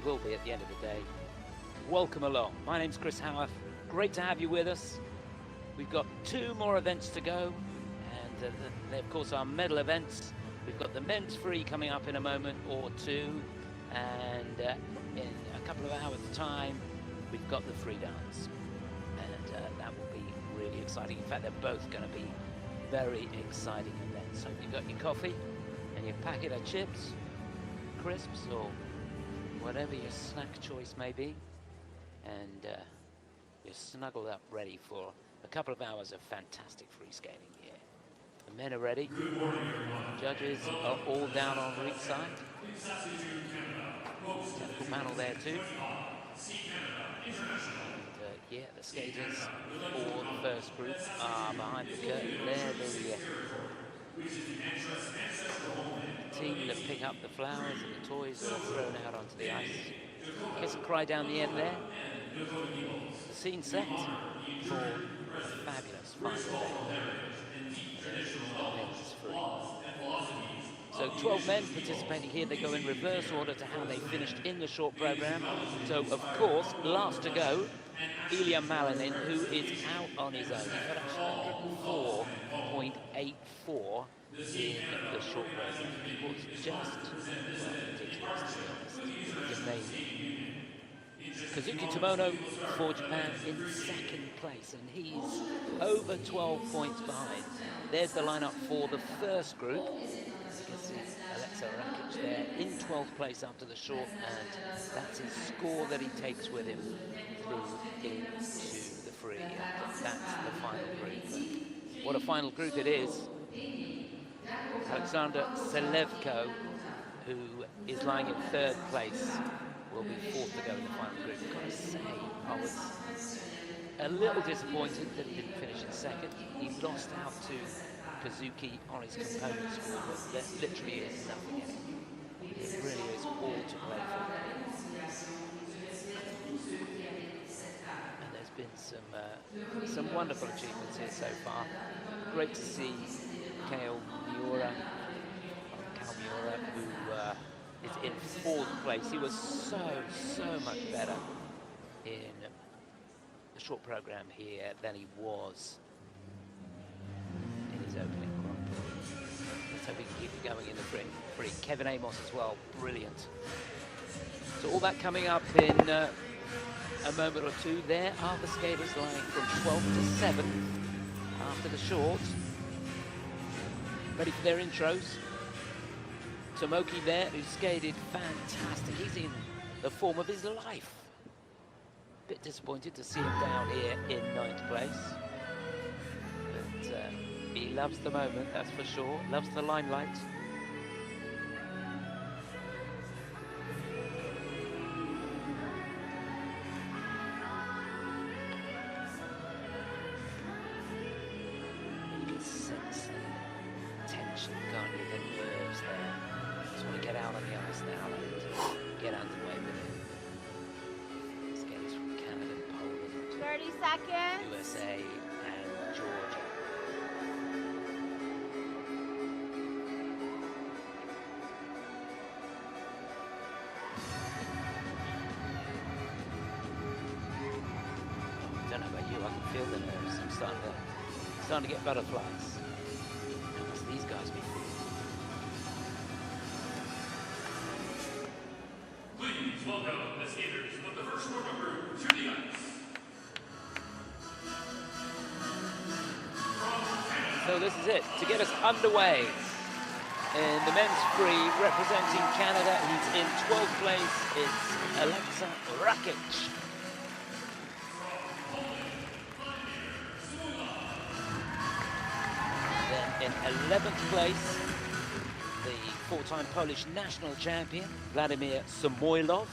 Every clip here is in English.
will be at the end of the day. Welcome along. My name's Chris Howarth. Great to have you with us. We've got 2 more events to go, and they of course are medal events. We've got the men's free coming up in a moment or two, and in a couple of hours' time, we've got the free dance, and that will be really exciting. In fact, they're both going to be very exciting events. So you've got your coffee and your packet of chips, crisps, or whatever your snack choice may be, and you're snuggled up ready for a couple of hours of fantastic free skating here. The men are ready. Judges are all down on each side. Technical panel there too. And, yeah, the skaters for the first group are behind the curtain. They're the team that pick up the flowers and the toys that are thrown out onto the ice. Kiss and cry down the end there. The scene set for a fabulous final day. So 12 men participating here. They go in reverse order to how they finished in the short program. So of course, last to go, Ilia Malinin, who is out on his own. He's got 104.84 in the short program. It was just ridiculous, to be honest. It's amazing. Kazuki Tomono for Japan in 2nd place, and he's over 12 points behind. There's the lineup for the first group. You can see Aleksa Rakic there in 12th place after the short, and that's his score that he takes with him through into the free. And that's the final group. What a final group it is. Aleksandr Selevko, who is lying in 3rd place, will be 4th to go in the final group. I've got to say, I was a little disappointed that he didn't finish in 2nd. He lost out to Kazuki on his component score, but there literally is nothing in it. It really is all to play for. And there's been some wonderful achievements here so far. Great to see Kao Miura, who is in 4th place. He was so much better in the short program here than he was in his opening Grand Prix. Let's hope he can keep it going in the free. Kevin Aymoz as well, brilliant. So all that coming up in a moment or two. There are the skaters lying from 12th to 7th after the short, ready for their intros. Tomoki there, who skated fantastic. He's in the form of his life. Bit disappointed to see him down here in 9th place. But he loves the moment, that's for sure. Loves the limelight. You can sense the tension, can't you? The nerves there. Just want to get out on the ice now and get underway with it. Skaters from Canada, Poland, 30 seconds. USA and Georgia. I don't know about you, I can feel the nerves. I'm starting to get butterflies. How must these guys be feeling? Please welcome the skaters of the first short group to the ice. So this is it, to get us underway in the men's free, representing Canada. He's in 12th place, it's Aleksa Rakic. Then in 11th place, the 4-time Polish national champion, Vladimir Samoilov.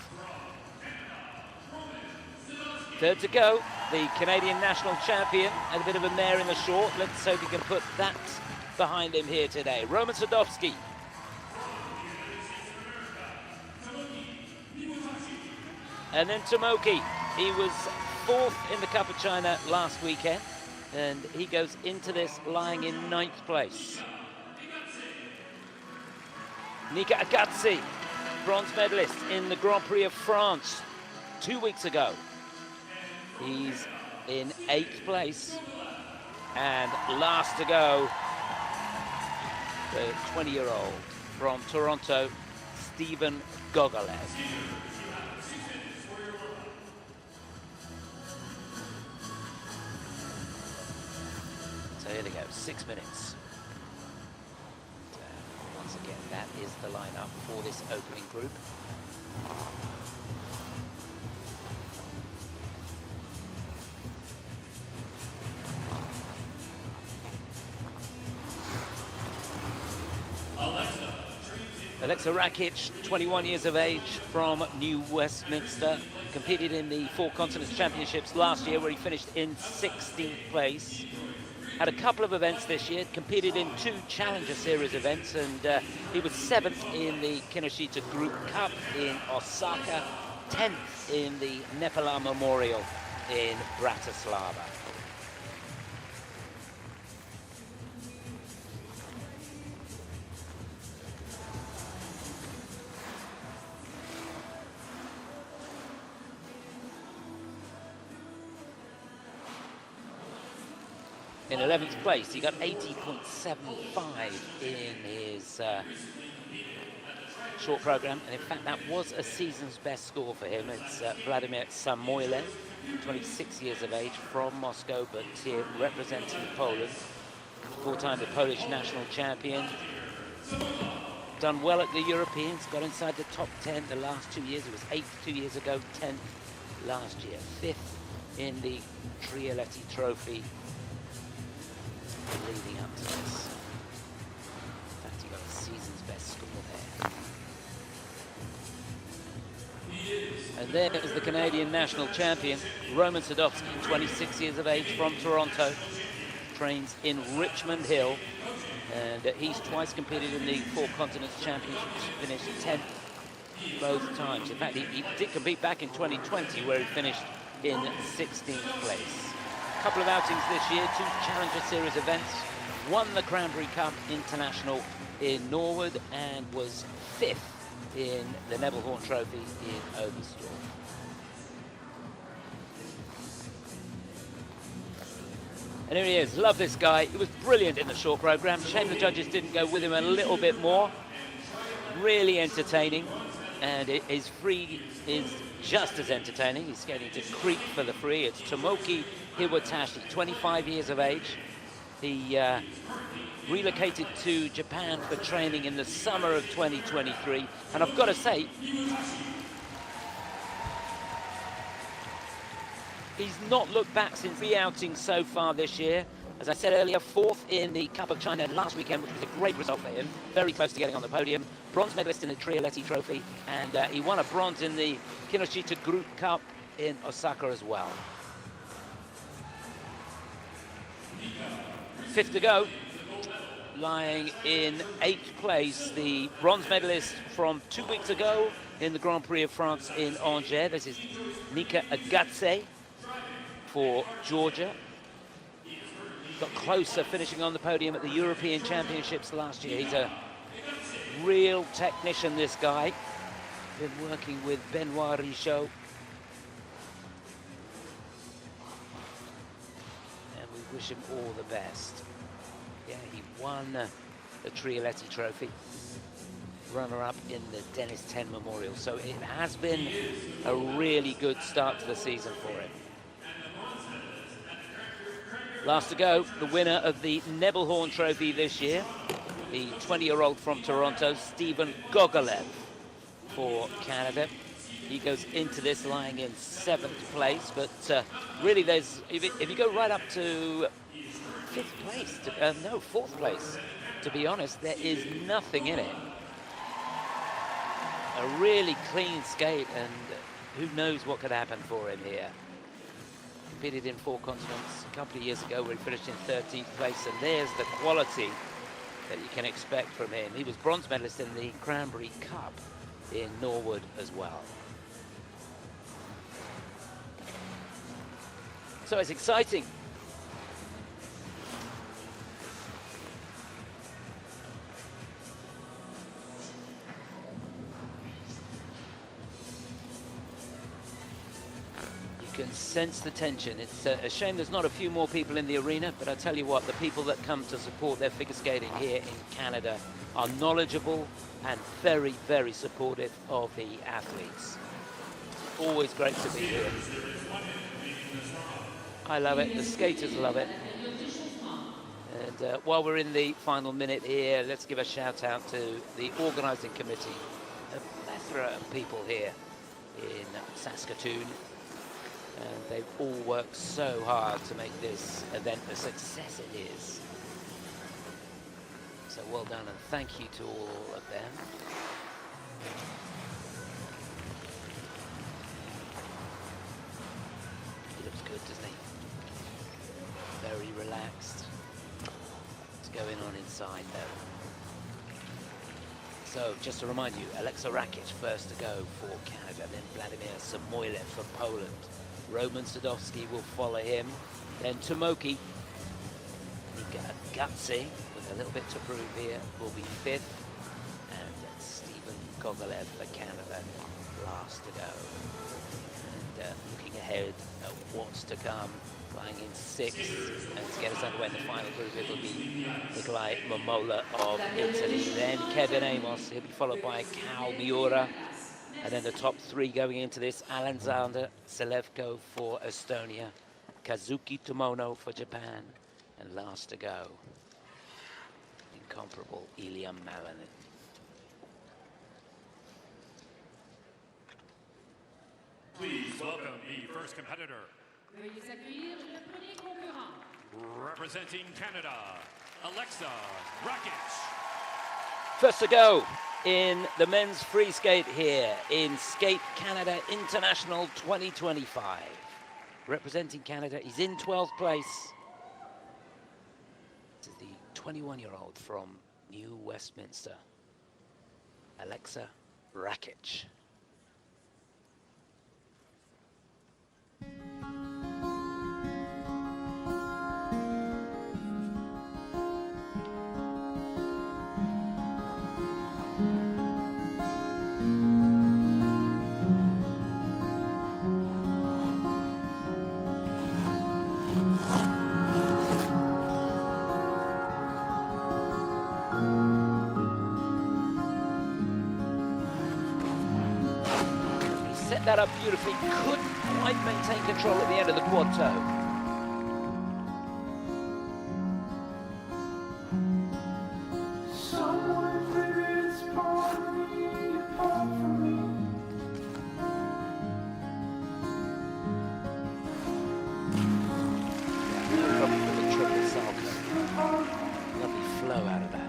3rd to go, the Canadian national champion, had a bit of a mare in the short. Let's hope he can put that behind him here today. Roman Sadovsky. And then Tomoki. He was 4th in the Cup of China last weekend, and he goes into this lying in 9th place. Nika Egadze bronze medalist in the Grand Prix of France 2 weeks ago. He's in 8th place. And last to go, the 20-year-old from Toronto, Steven Gogolev. So here they go, 6 minutes. Once again, that is the lineup for this opening group. Aleksa Rakic, 21 years of age, from New Westminster, competed in the Four Continents Championships last year, where he finished in 16th place. Had a couple of events this year, competed in 2 Challenger Series events, and he was 7th in the Kinoshita Group Cup in Osaka, 10th in the Memola Memorial in Bratislava. In 11th place, he got 80.75 in his short program, and in fact that was a season's best score for him. It's Vladimir Samoilov, 26 years of age, from Moscow, but here representing Poland, 4-time the Polish national champion. Done well at the Europeans, got inside the top 10 the last 2 years. He was 8th 2 years ago, 10th last year, 5th in the Trialetti Trophy leading up to this. In fact, he got a season's best score there. And there is the Canadian national champion, Roman Sadovsky, 26 years of age, from Toronto, trains in Richmond Hill, and he's twice competed in the Four Continents Championships, finished 10th both times. In fact, he did compete back in 2020, where he finished in 16th place. Couple of outings this year, 2 Challenger Series events, won the Cranberry Cup International in Norwood, and was 5th in the Nebelhorn Trophy in Oberstdorf. And here he is, love this guy. He was brilliant in the short program. Shame the judges didn't go with him a little bit more. Really entertaining, and his free is just as entertaining. He's skating to creep for the free. It's Tomoki Hiwatashi, 25 years of age. He relocated to Japan for training in the summer of 2023. And I've got to say, he's not looked back since 3 outings so far this year. As I said earlier, 4th in the Cup of China last weekend, which was a great result for him. Very close to getting on the podium. Bronze medalist in the Trialetti Trophy, and he won a bronze in the Kinoshita Group Cup in Osaka as well. 5th to go, lying in 8th place, the bronze medalist from 2 weeks ago in the Grand Prix of France in Angers. This is Nika Egadze for Georgia. Got closer, finishing on the podium at the European Championships last year. He's a real technician, this guy. Been working with Benoit Richaud. And we wish him all the best. Yeah, he won the Trialetti Trophy. Runner-up in the Dennis 10 Memorial. So it has been a really good start to the season for him. Last to go, the winner of the Nebelhorn Trophy this year, the 20-year-old from Toronto, Steven Gogolev for Canada. He goes into this lying in 7th place, but really there's, if you go right up to 5th place, no, 4th place, to be honest, there is nothing in it. A really clean skate, and who knows what could happen for him here. Competed in 4 continents a couple of years ago, where he finished in 13th place, and there's the quality that you can expect from him. He was bronze medalist in the Cranberry Cup in Norwood as well. So it's exciting. can sense the tension. It's a shame there's not a few more people in the arena, but I tell you what, the people that come to support their figure skating here in Canada are knowledgeable and very, very supportive of the athletes. Always great to be here. I love it, the skaters love it. And while we're in the final minute here, let's give a shout out to the organising committee. A plethora of people here in Saskatoon. And they've all worked so hard to make this event the success it is. So well done and thank you to all of them. He looks good, doesn't he? Very relaxed. What's going on inside though? So just to remind you, Aleksa Rakic first to go for Canada, then Vladimir Samoilov for Poland. Roman Sadovsky will follow him, then Tomoki Nika Egadze, with a little bit to prove here, will be fifth, and Stephen Gogolev for Canada, last to go. And looking ahead at what's to come, flying in sixth, and to get us underway in the final group, it'll be Nikolaj Memola of Italy, then Kevin Aymoz, he'll be followed by Kao Miura, and then the top three going into this, Aleksandr Selevko for Estonia, Kazuki Tomono for Japan, and last to go, incomparable Ilia Malinin. Please welcome the first competitor. Representing Canada, Aleksa Rakic. First to go in the men's free skate here in Skate Canada International 2025. Representing Canada, he's in 12th place. This is the 21-year-old from New Westminster, Aleksa Rakic. Set that up beautifully, couldn't quite maintain control at the end of the quad toe. Probably for the triple salto. Lovely flow out of that.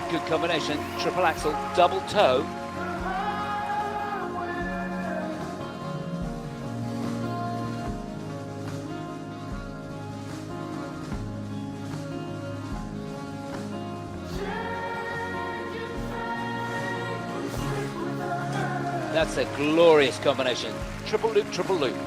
Good combination, triple axel, double toe. That's a glorious combination. Triple loop, triple loop.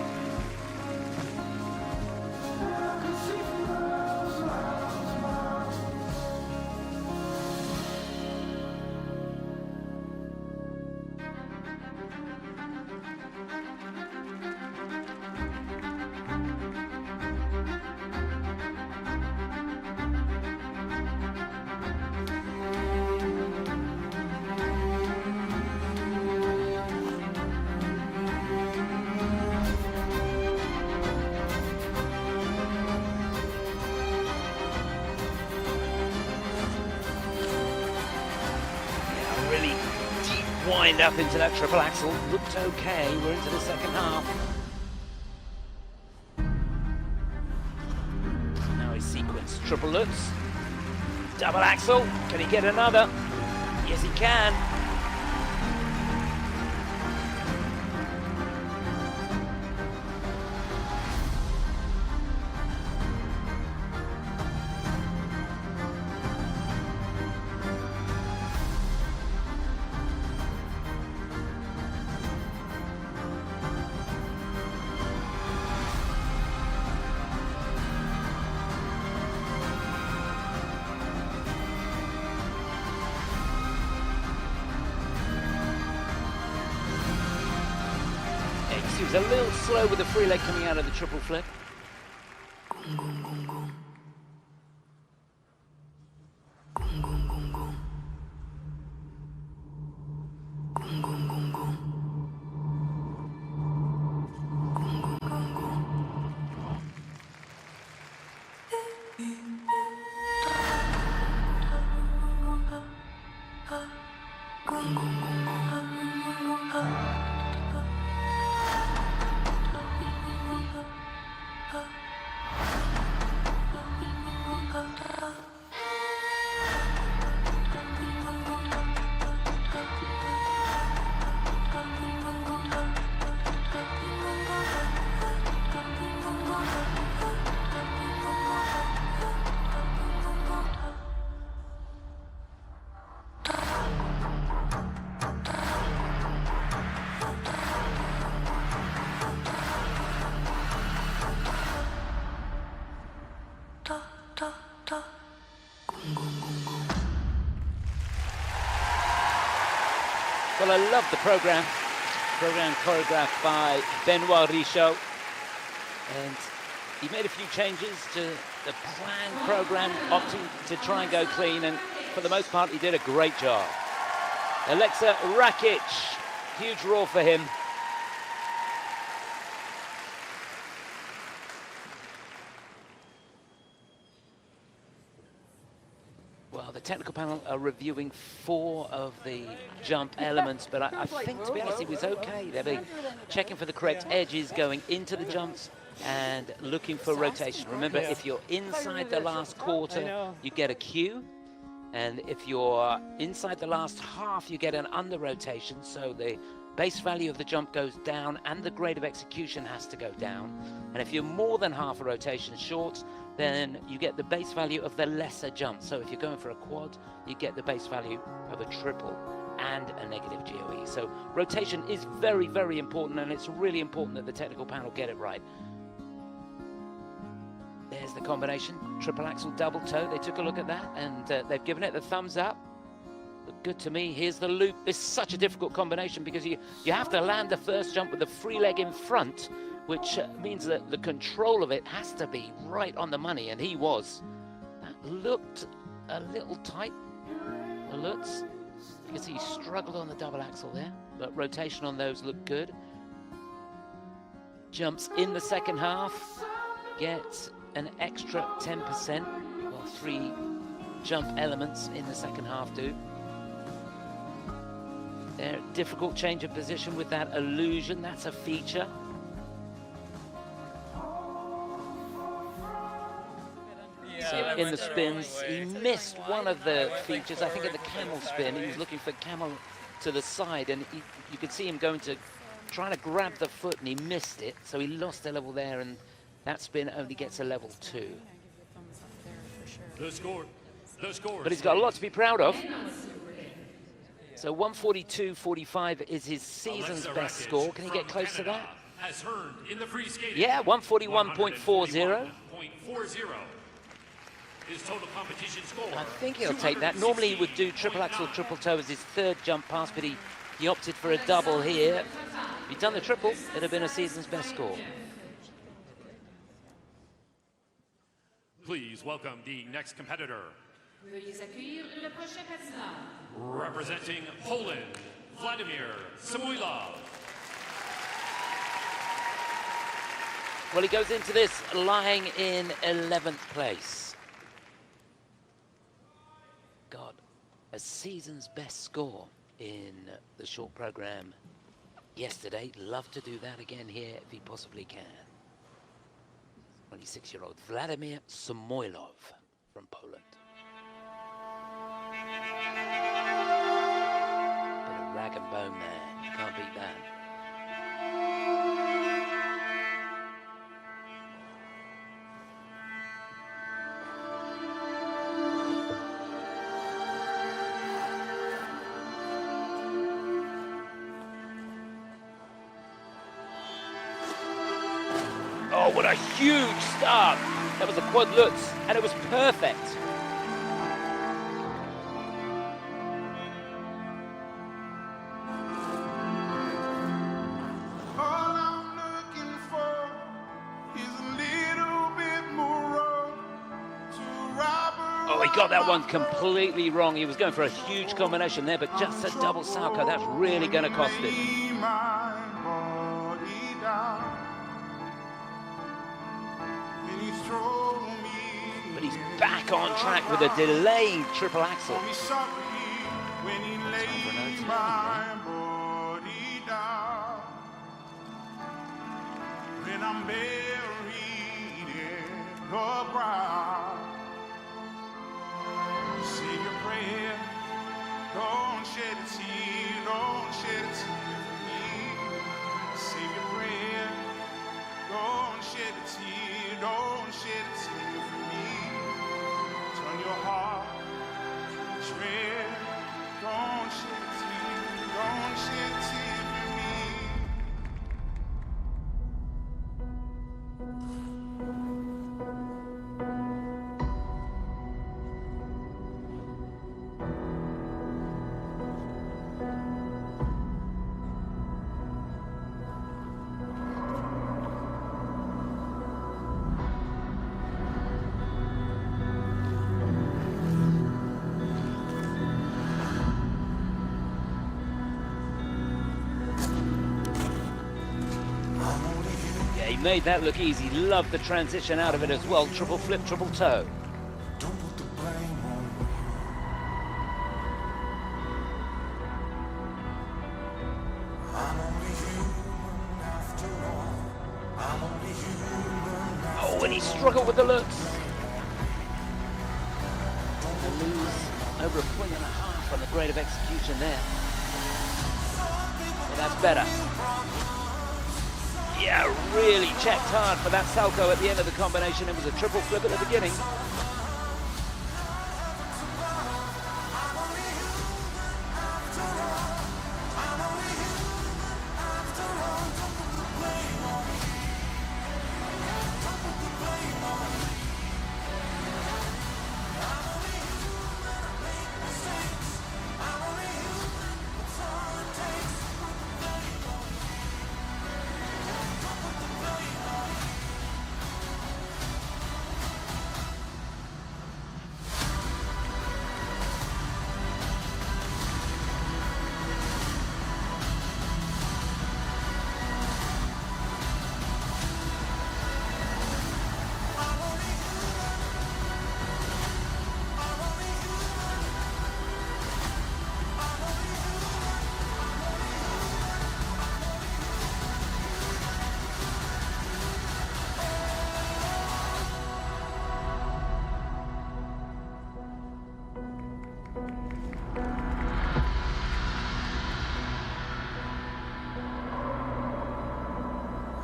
Wind up into that triple axel, looked okay, we're into the second half. Now he sequenced triple loops, double axel, can he get another? Yes he can. He was a little slow with the free leg coming out of the triple flip. Well, I love the program choreographed by Benoit Richaud, and he made a few changes to the planned program, opting to try and go clean, and for the most part, he did a great job. Aleksa Rakic, huge roar for him. Well, the technical panel are reviewing 4 of the jump elements, but I think, to be honest, it was okay. They'll be checking for the correct edges going into the jumps and looking for rotation. Remember, if you're inside the last quarter, you get a cue. And if you're inside the last half, you get an under rotation. So the base value of the jump goes down and the grade of execution has to go down. And if you're more than half a rotation short, then you get the base value of the lesser jump. So if you're going for a quad, you get the base value of a triple and a negative GOE. So rotation is very, very important, and it's really important that the technical panel get it right. There's the combination, triple axel, double toe. They took a look at that, and they've given it the thumbs up. Looked good to me. Here's the loop. It's such a difficult combination because you have to land the first jump with the free leg in front, which means that the control of it has to be right on the money, and he was. That looked a little tight, the Lutz. You can see he struggled on the double axel there, but rotation on those looked good. Jumps in the second half, gets an extra 10%, well, 3 jump elements in the second half do. There, difficult change of position with that illusion, that's a feature. So in the spins, he missed one of the features, I think in the camel spin. He was looking for camel to the side, and you could see him trying to grab the foot, and he missed it. So he lost a level there, and that spin only gets a level 2. The score. But he's got a lot to be proud of. So 142.45 is his season's best score. Can he get close to that? Has earned in the free skating. Yeah, 141.40. His total competition score. I think he'll take that. Normally he would do triple axel, triple toe as his 3rd jump pass, but he opted for a double here. If he'd done the triple, it'd have been a season's best score. Please welcome the next competitor. Representing Poland, Vladimir Samoilov. Well, he goes into this lying in 11th place. Got a season's best score in the short program yesterday. Love to do that again here if he possibly can. 26-year-old Vladimir Samoilov from Poland. Bit of rag and bone man, you can't beat that. Oh, what a huge start. That was a quad Lutz, and it was perfect. All I he got that one completely wrong. He was going for a huge combination there, but just a double Salchow, that's really going to cost him. But he's back on track with a delayed triple axel. When I'm buried in the ground, say your prayer, don't shed a tear, don't shed a tear for me. Say your prayer, don't shed a tear, don't shed a tear for me. Turn your heart to tread, don't shed a tear, don't shed a tear for me. He made that look easy. Loved the transition out of it as well. Triple flip, triple toe. Don't put the blame on me. I'm only human after all. I'm only human after Oh, and he struggled with the looks. And lose over a point and a half on the grade of execution there. Well, that's better. Yeah, really checked hard for that Salchow at the end of the combination. It was a triple flip at the beginning.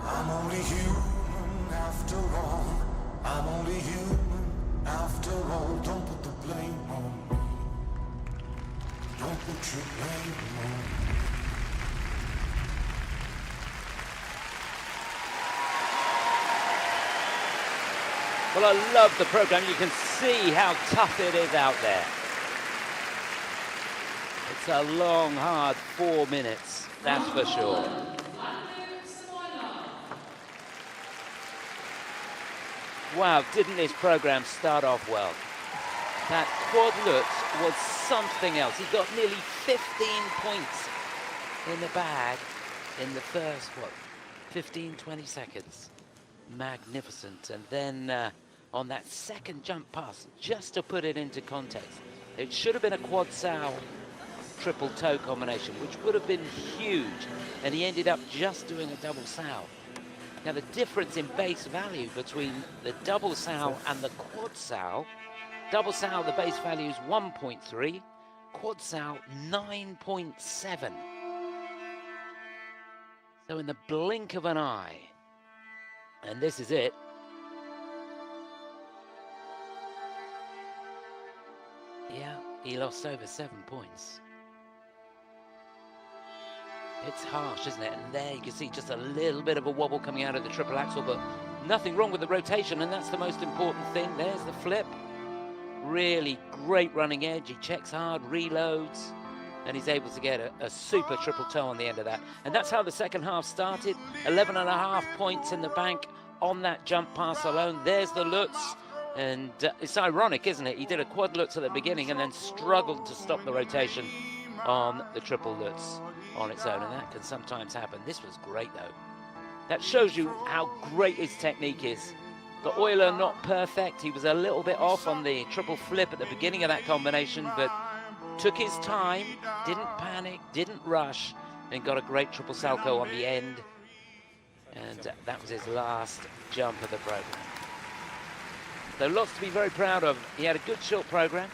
I'm only human after all. I'm only human after all. Don't put the blame on me. Don't put your blame on me. Well, I love the program. You can see how tough it is out there. It's a long, hard 4 minutes, that's for sure. Wow, didn't this program start off well? That quad Lutz was something else. He got nearly 15 points in the bag in the first, 15, 20 seconds. Magnificent. And then on that second jump pass, just to put it into context, it should have been a quad sow triple toe combination, which would have been huge. And he ended up just doing a double sow. Now the difference in base value between the double sow and the quad sow, double sow, the base value is 1.3, quad sow 9.7. So in the blink of an eye, and this is it, yeah, he lost over 7 points. It's harsh, isn't it? And there you can see just a little bit of a wobble coming out of the triple axel, but nothing wrong with the rotation, and that's the most important thing. There's the flip. Really great running edge. He checks hard, reloads, and he's able to get a super triple toe on the end of that. And that's how the second half started. 11.5 points in the bank on that jump pass alone. There's the Lutz. And it's ironic, isn't it? He did a quad lutz at the beginning and then struggled to stop the rotation on the triple lutz on its own, and that can sometimes happen. This was great, though. That shows you how great his technique is. The Euler not perfect. He was a little bit off on the triple flip at the beginning of that combination, but took his time, didn't panic, didn't rush, and got a great triple salto on the end. And that was his last jump of the program. So lots to be very proud of. He had a good short program,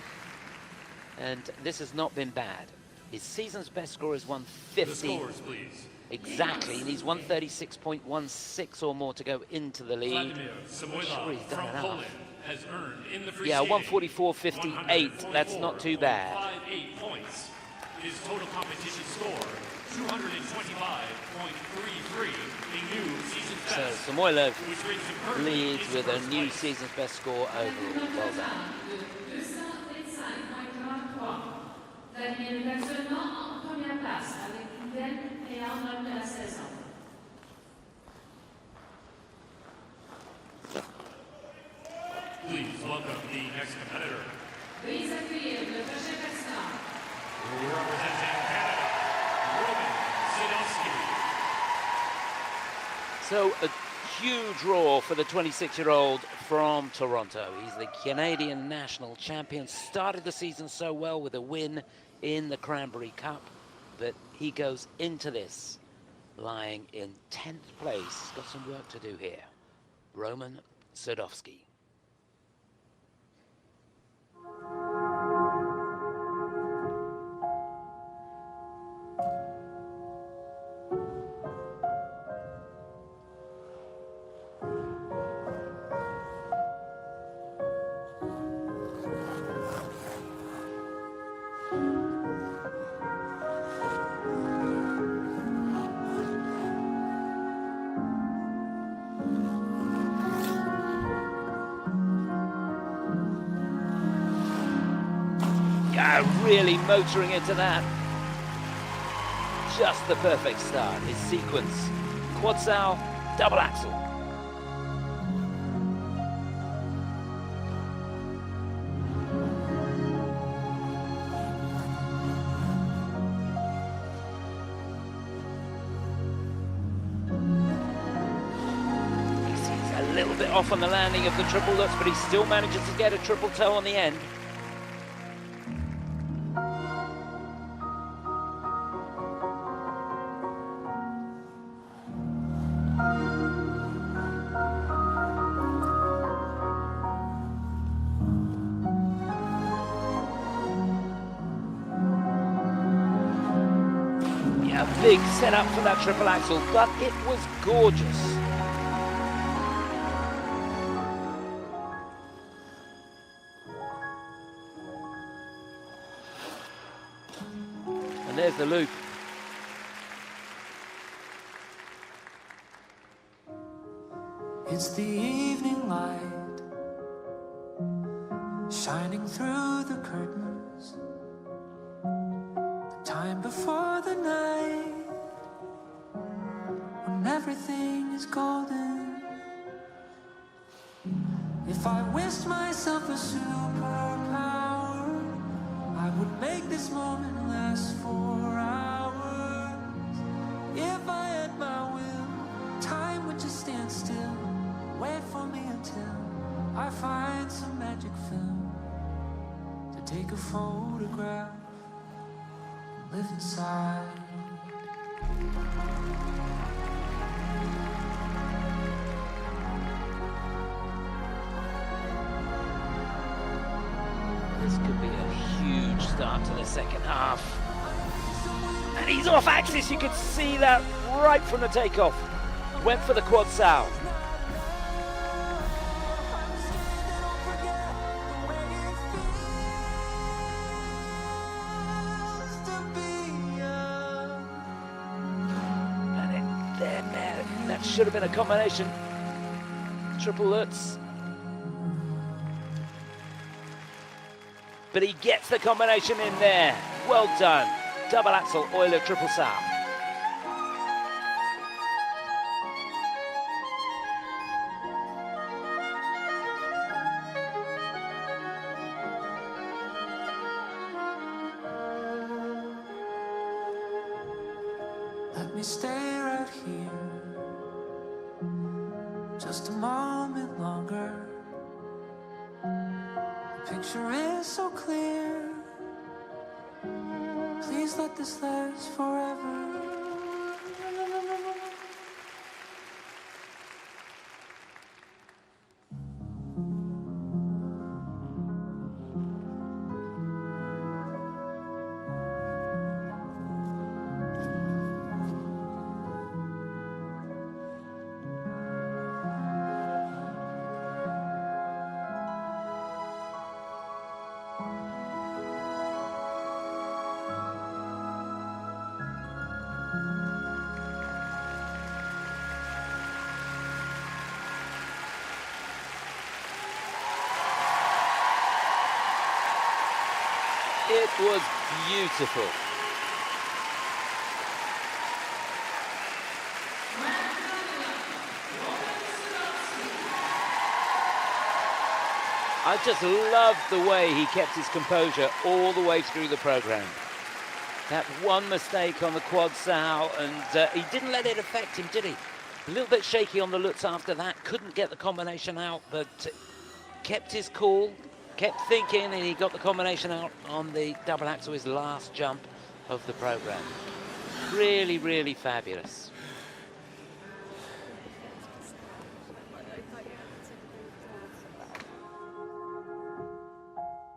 and this has not been bad. His season's best score is 150. The scores, please. Exactly, he needs 136.16 or more to go into the lead. Vladimir Samoilov Sure, he's done from enough. Poland has earned in the free Yeah, skating 144.58. That's not too bad. 144.58 points. His total competition score 225.33, a new season So best, Samoilov which brings him currently leads in with a first new place. season's best score overall. Well done. Vladimir est actuellement en première place avec une belle et un homme de la saison. Please welcome the next competitor. Veuillez accueillir le prochain président. Representing Canada, Sadovsky. So a huge roar for the 26-year-old from Toronto. He's the Canadian national champion. Started the season so well with a win in the Cranberry Cup, but he goes into this lying in 10th place. He's got some work to do here. Roman Sadovsky. Really motoring into that. Just the perfect start. His sequence. Quad sal, double axel. He's a little bit off on the landing of the triple lutz, but he still manages to get a triple toe on the end. Big setup for that triple axel, but it was gorgeous. And there's the loop. It's the evening light shining through the curtains, the time before the night when everything is golden. If I wished myself a superpower, I would make this moment last for hours. If I had my will, time would just stand still, wait for me until I find some magic film to take a photograph and live inside. This could be a huge start to the second half. And he's off axis, you could see that right from the takeoff. Went for the quad sal. That should have been a combination. Triple lutz. But he gets the combination in there. Well done. Double axel, Euler, triple sal. Let me stay right here, just a moment longer. The picture is so clear. Please let this last forever. It was beautiful. I just loved the way he kept his composure all the way through the program. That one mistake on the quad sow, and he didn't let it affect him, did he? A little bit shaky on the Lutz after that, couldn't get the combination out, but kept his cool, kept thinking, and he got the combination out on the double axel, his last jump of the program. Really, really fabulous.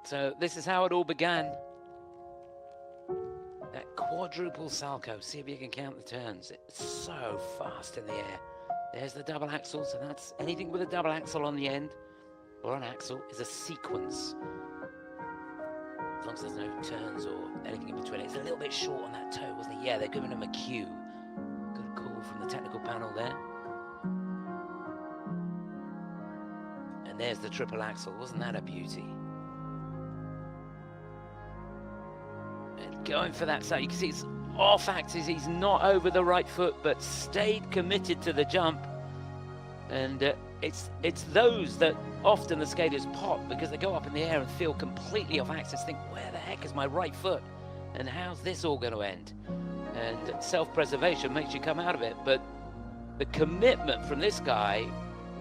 So this is how it all began. That quadruple salto. See if you can count the turns. It's so fast in the air. There's the double axel, so that's anything with a double axel on the end or an axle is a sequence. As long as there's no turns or anything in between. It's a little bit short on that toe, wasn't it? Yeah, they're giving him a cue. Good call from the technical panel there. And there's the triple axel. Wasn't that a beauty? And going for that side, you can see it's off axis. He's not over the right foot, but stayed committed to the jump. And it's those that often the skaters pop because they go up in the air and feel completely off axis, think, where the heck is my right foot? And how's this all going to end? And self-preservation makes you come out of it. But the commitment from this guy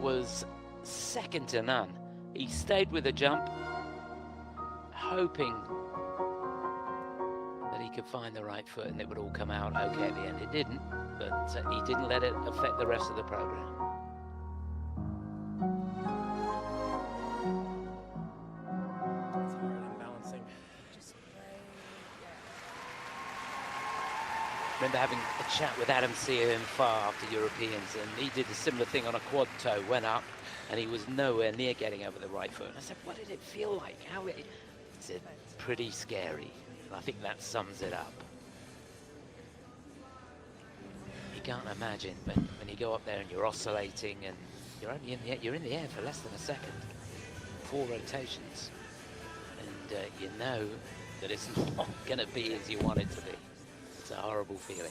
was second to none. He stayed with the jump, hoping that he could find the right foot and it would all come out okay at the end. It didn't, but he didn't let it affect the rest of the program. Remember having a chat with Adam Sear in far after Europeans, and he did a similar thing on a quad toe, went up, and he was nowhere near getting over the right foot. And I said, what did it feel like? He said, pretty scary. And I think that sums it up. You can't imagine when you go up there and you're oscillating and you're only in the air for less than a second, 4 rotations, and you know that it's not going to be as you want it to be. It's a horrible feeling.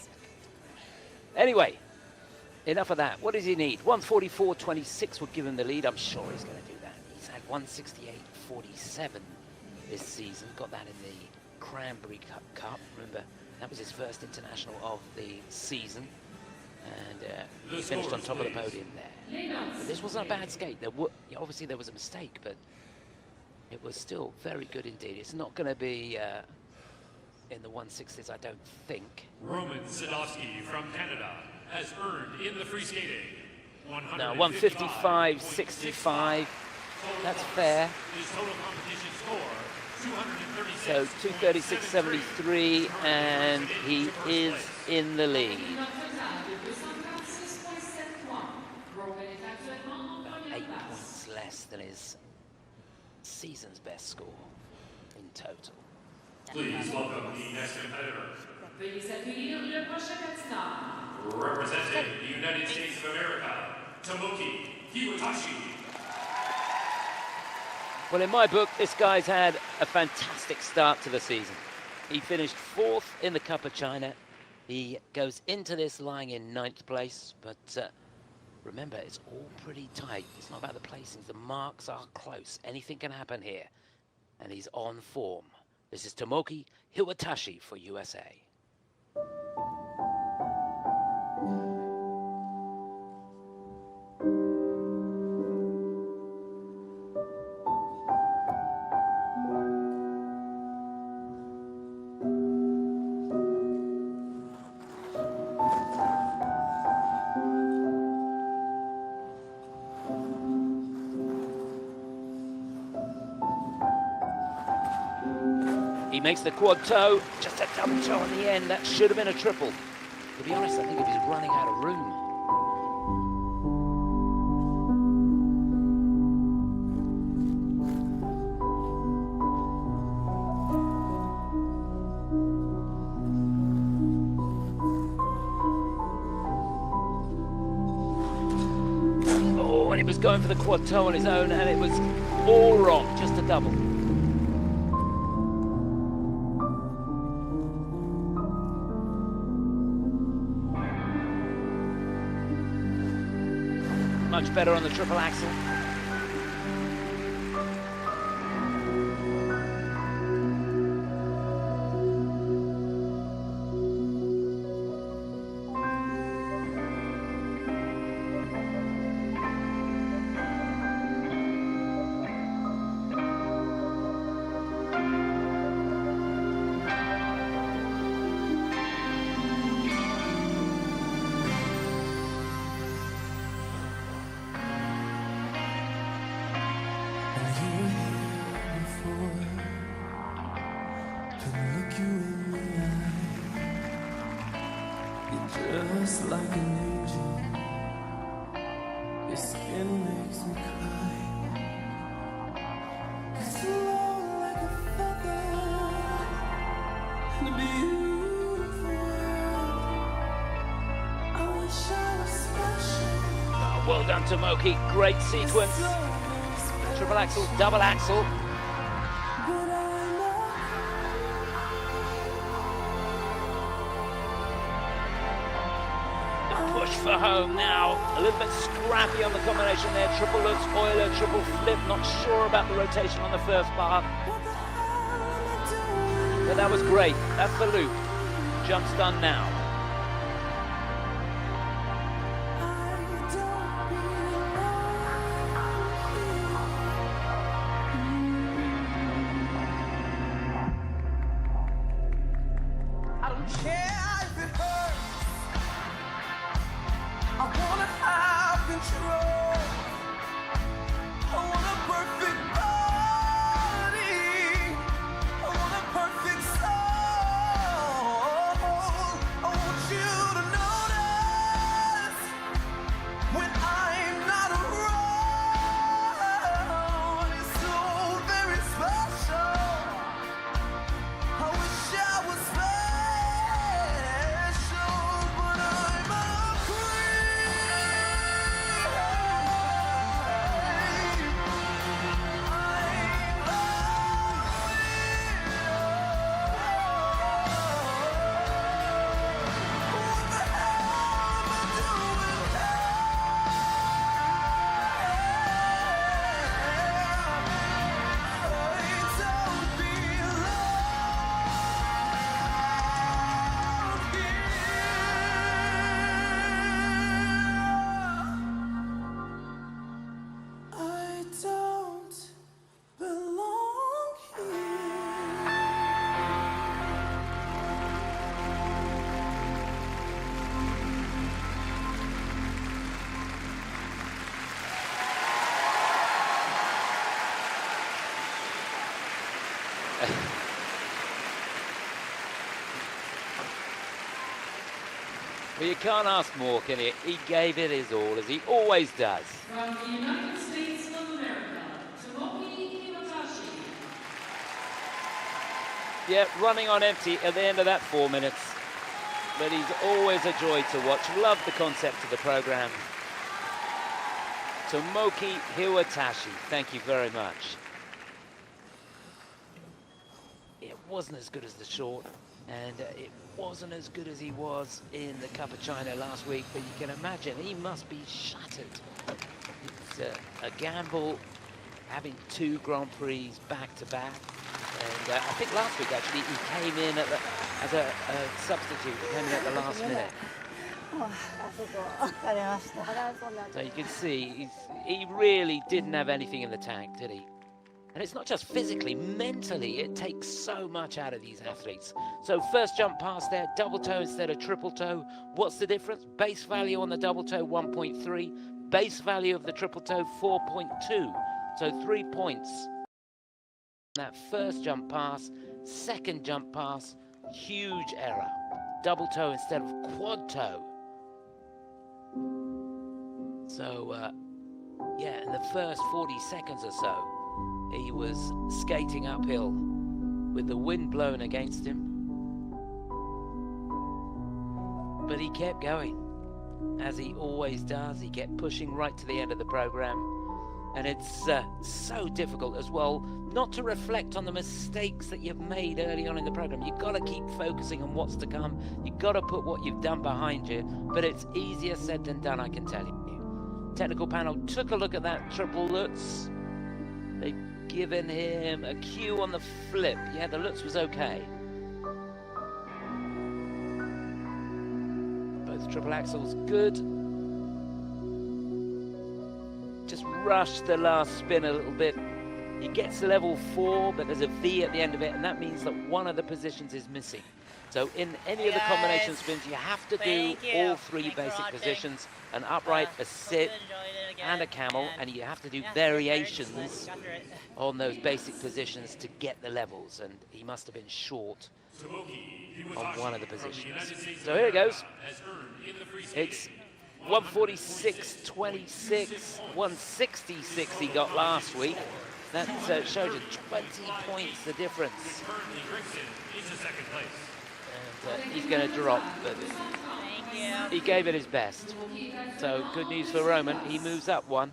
Anyway, enough of that. What does he need? 144.26 would give him the lead. I'm sure he's going to do that. He's had 168.47 this season. Got that in the Cranberry Cup. Remember, that was his first international of the season. And he finished on top of the podium there. But this wasn't a bad skate. Obviously, there was a mistake, but it was still very good indeed. It's not going to be in the 160s, I don't think. Roman Sadovsky from Canada has earned in the free skating now 155.65. That's fair. His total competition score, 236. So 236.73, and he is in the lead. About 8 points less than his season's best score in total. Please welcome the next competitor. Representing the United States of America, Tomoki Hiwatashi. Well, in my book, this guy's had a fantastic start to the season. He finished 4th in the Cup of China. He goes into this lying in 9th place, but remember, it's all pretty tight. It's not about the placings. The marks are close. Anything can happen here. And he's on form. This is Tomoki Hiwatashi for USA. makes the quad toe, just a double toe on the end. That should have been a triple. To be honest, I think he was running out of room. Oh, and he was going for the quad toe on his own, and it was all wrong, just a double. Much better on the triple axel. Just like an angel, your skin makes me cry. It's long like a feather in a beautiful world. I wish I was special. Oh, well done, Tomoki. Great sequence. Triple axel, double axel. Push for home now. A little bit scrappy on the combination there. Triple lutz, Euler, triple flip. Not sure about the rotation on the first bar. But that was great. That's the loop. Jump's done now. I don't care if it hurts. I wanna have control. I want a perfect body. I want a perfect soul. I want you to notice when I'm not around. It's so very special. I wish I was special, but I'm a Well, you can't ask more, can you? He gave it his all, as he always does. From the United States of America, Tomoki Hiwatashi. Yeah, running on empty at the end of that 4 minutes. But he's always a joy to watch. Love the concept of the program. Tomoki Hiwatashi, thank you very much. It wasn't as good as the short, and it wasn't as good as he was in the Cup of China last week, but you can imagine he must be shattered. It's a gamble having 2 Grand Prix back-to-back. And I think last week, actually, he came in at as a substitute. He came in at the last minute. So you can see, he really didn't have anything in the tank, did he? And it's not just physically, mentally, it takes so much out of these athletes. So first jump pass there, double toe instead of triple toe. What's the difference? Base value on the double toe, 1.3. Base value of the triple toe, 4.2. So 3 points. That first jump pass, second jump pass, huge error. Double toe instead of quad toe. So, yeah, in the first 40 seconds or so, he was skating uphill with the wind blowing against him. But he kept going, as he always does. He kept pushing right to the end of the program. And it's so difficult as well not to reflect on the mistakes that you've made early on in the program. You've got to keep focusing on what's to come. You've got to put what you've done behind you, but it's easier said than done, I can tell you. Technical panel took a look at that triple Lutz. They've given him a cue on the flip. Yeah, the Lutz was okay. Both triple axels good. Just rushed the last spin a little bit. He gets to level 4, but there's a V at the end of it, and that means that one of the positions is missing. So in any of the combination spins, you have to do all 3 basic positions: an upright, a sit, and a camel, and you have to do variations on those basic positions to get the levels, and he must have been short on one of the positions. So here it goes. It's 146.26, 166 he got last week. That shows you 20 points the difference. And he's going to drop, but he gave it his best. So good news for Roman, he moves up 1.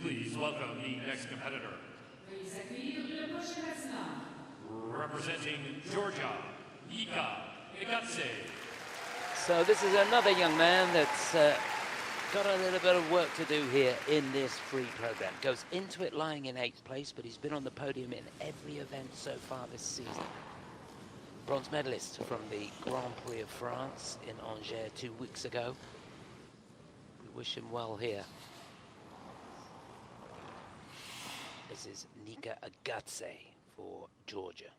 Please welcome the next competitor. Representing Georgia, Nika Egadze. So this is another young man that's got a little bit of work to do here in this free program. Goes into it lying in 8th place, but he's been on the podium in every event so far this season. Bronze medalist from the Grand Prix of France in Angers 2 weeks ago. We wish him well here. This is Nika Egadze for Georgia.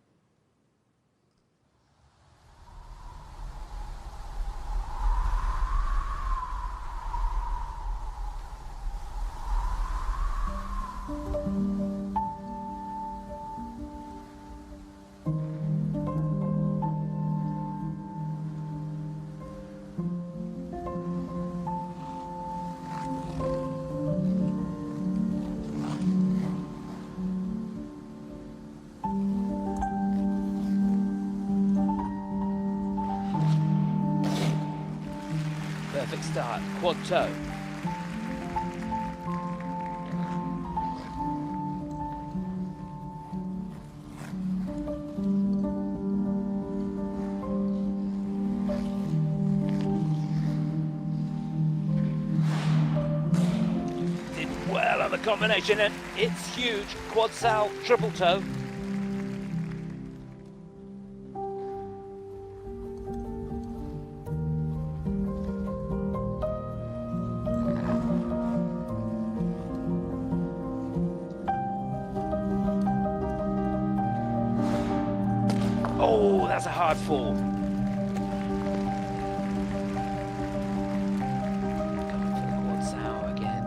Perfect start, quad toe. Did well on the combination, and it's huge. Quad sal, triple toe. Oh, that's a hard fall. Going for the quad sow again.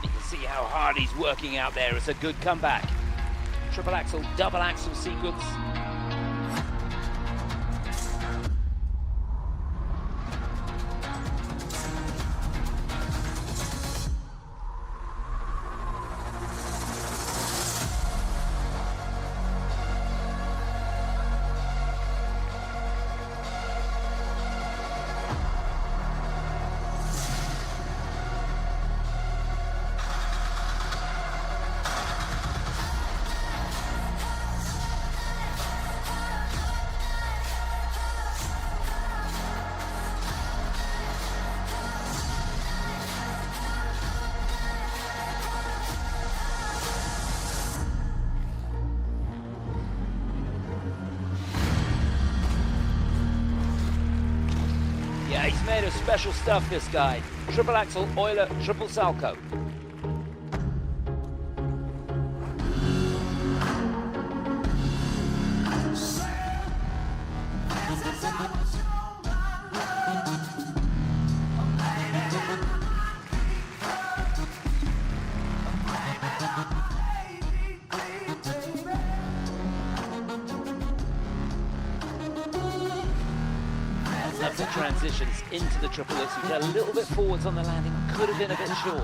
You can see how hard he's working out there. It's a good comeback. Triple axel, double axel sequence. He's made of special stuff, this guy. Triple axel, Euler, triple salco. Love the transitions into the triple X. You get a little bit forwards on the landing, could have been a bit short.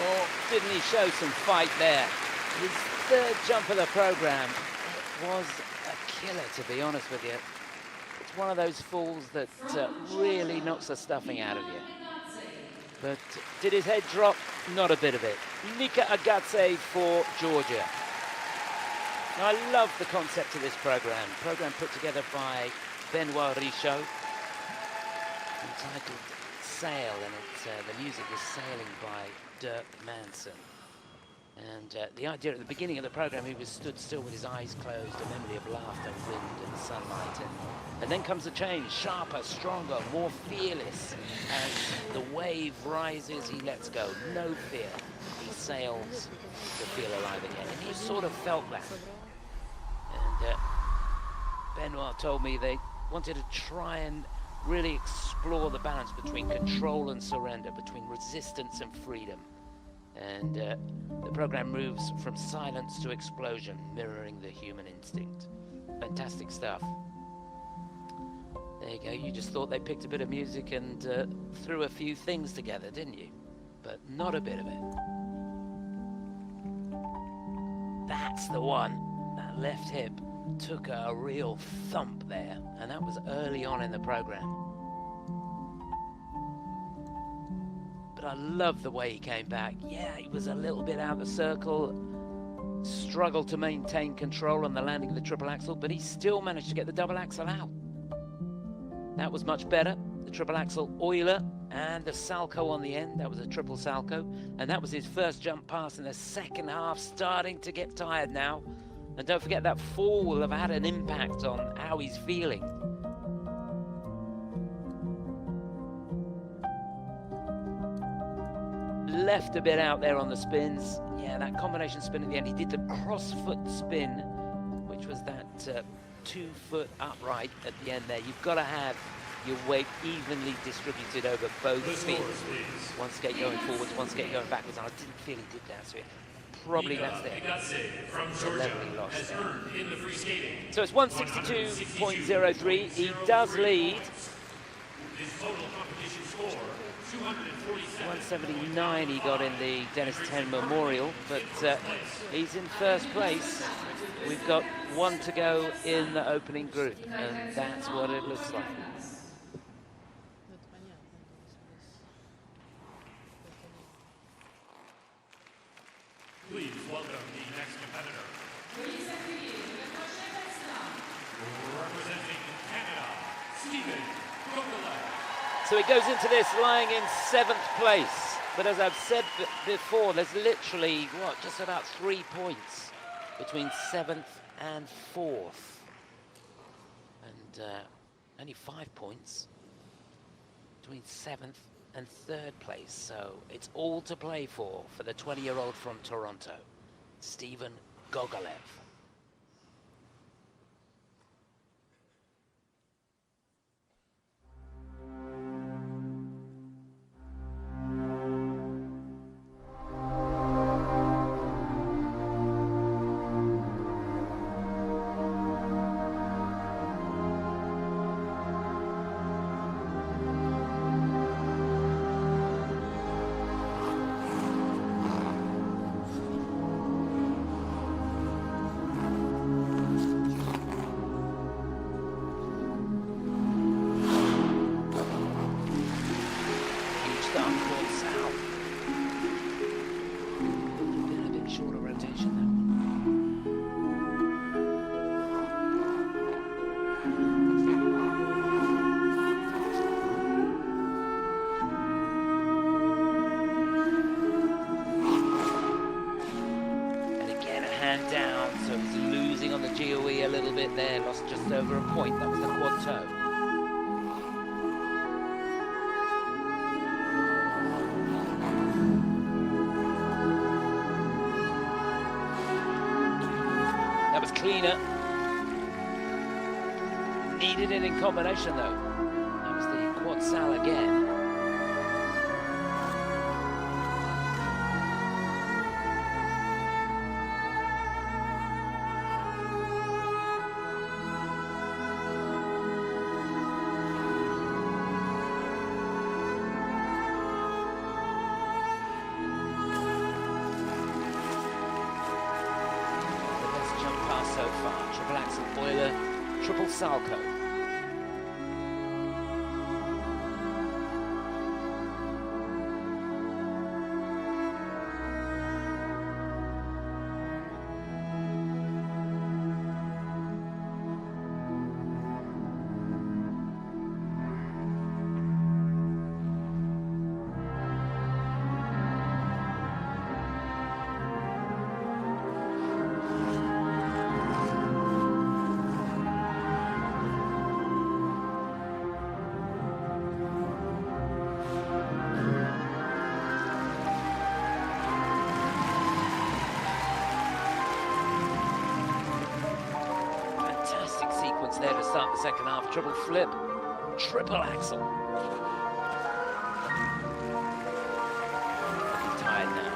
Or didn't he show some fight there? His third jump of the program was a killer, to be honest with you. It's one of those falls that really knocks the stuffing out of you. But did his head drop? Not a bit of it. Nika Egadze for Georgia. Now, I love the concept of this program put together by Benoit Richaud, entitled Sail, and the music was Sailing by Dirk Manson. And the idea at the beginning of the program, he was stood still with his eyes closed, a memory of laughter, wind and sunlight. And then comes a change, sharper, stronger, more fearless. As the wave rises, he lets go, no fear. He sails to feel alive again. And he sort of felt that. And Benoit told me they wanted to try and really explore the balance between control and surrender, between resistance and freedom. And the program moves from silence to explosion, mirroring the human instinct. Fantastic stuff. There you go, you just thought they picked a bit of music and threw a few things together, didn't you? But not a bit of it. That's the one. That left hip took a real thump there, and that was early on in the program. But I love the way he came back. Yeah, he was a little bit out of the circle, struggled to maintain control on the landing of the triple axel, but he still managed to get the double axel out. That was much better. The triple axel Euler and the salco on the end. That was a triple salco, and that was his first jump pass in the second half, starting to get tired now. And don't forget, that fall will have had an impact on how he's feeling. Left a bit out there on the spins. Yeah, that combination spin at the end. He did the cross-foot spin, which was that 2-foot upright at the end there. You've got to have your weight evenly distributed over both feet. One skate going forwards, one skate going backwards. And I didn't feel he did that, so probably that's there. From Georgia has earned in the free skating. So it's 162.03. He does lead. His total competition score, 247. 179 he got in the Dennis 10 Memorial, but he's in first place. We've got one to go in the opening group, and that's what it looks like. Please welcome the next competitor. Representing Canada, Stephen Gogolev. So he goes into this lying in 7th place. But as I've said before, there's literally, just about 3 points between 7th and 4th. And only 5 points between 7th and 3rd place. So it's all to play for the 20-year-old from Toronto. Stephen Gogolev. Down, so he's losing on the GOE a little bit there, lost just over a point. That was the quad toe. That was cleaner. Needed it in combination though. That was the quad sal again. So far, triple axel boiler, triple salco. There to start the second half. Triple flip, triple axel. He's tired now.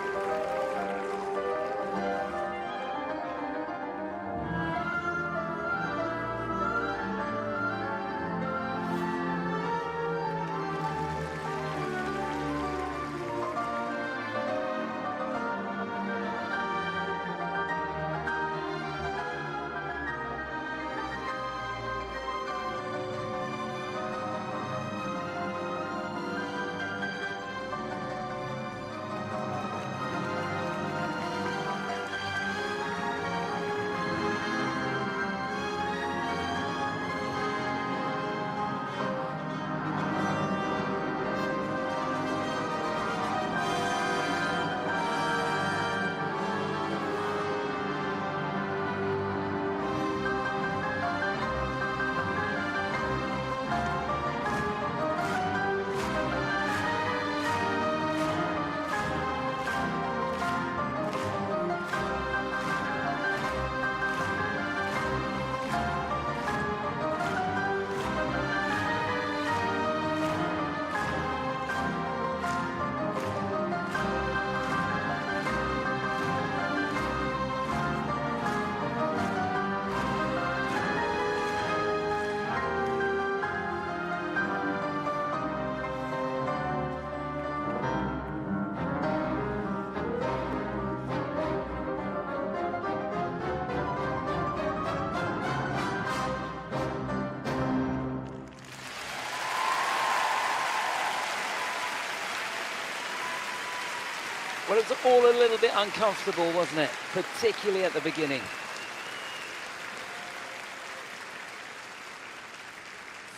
Well, it was all a little bit uncomfortable, wasn't it? Particularly at the beginning.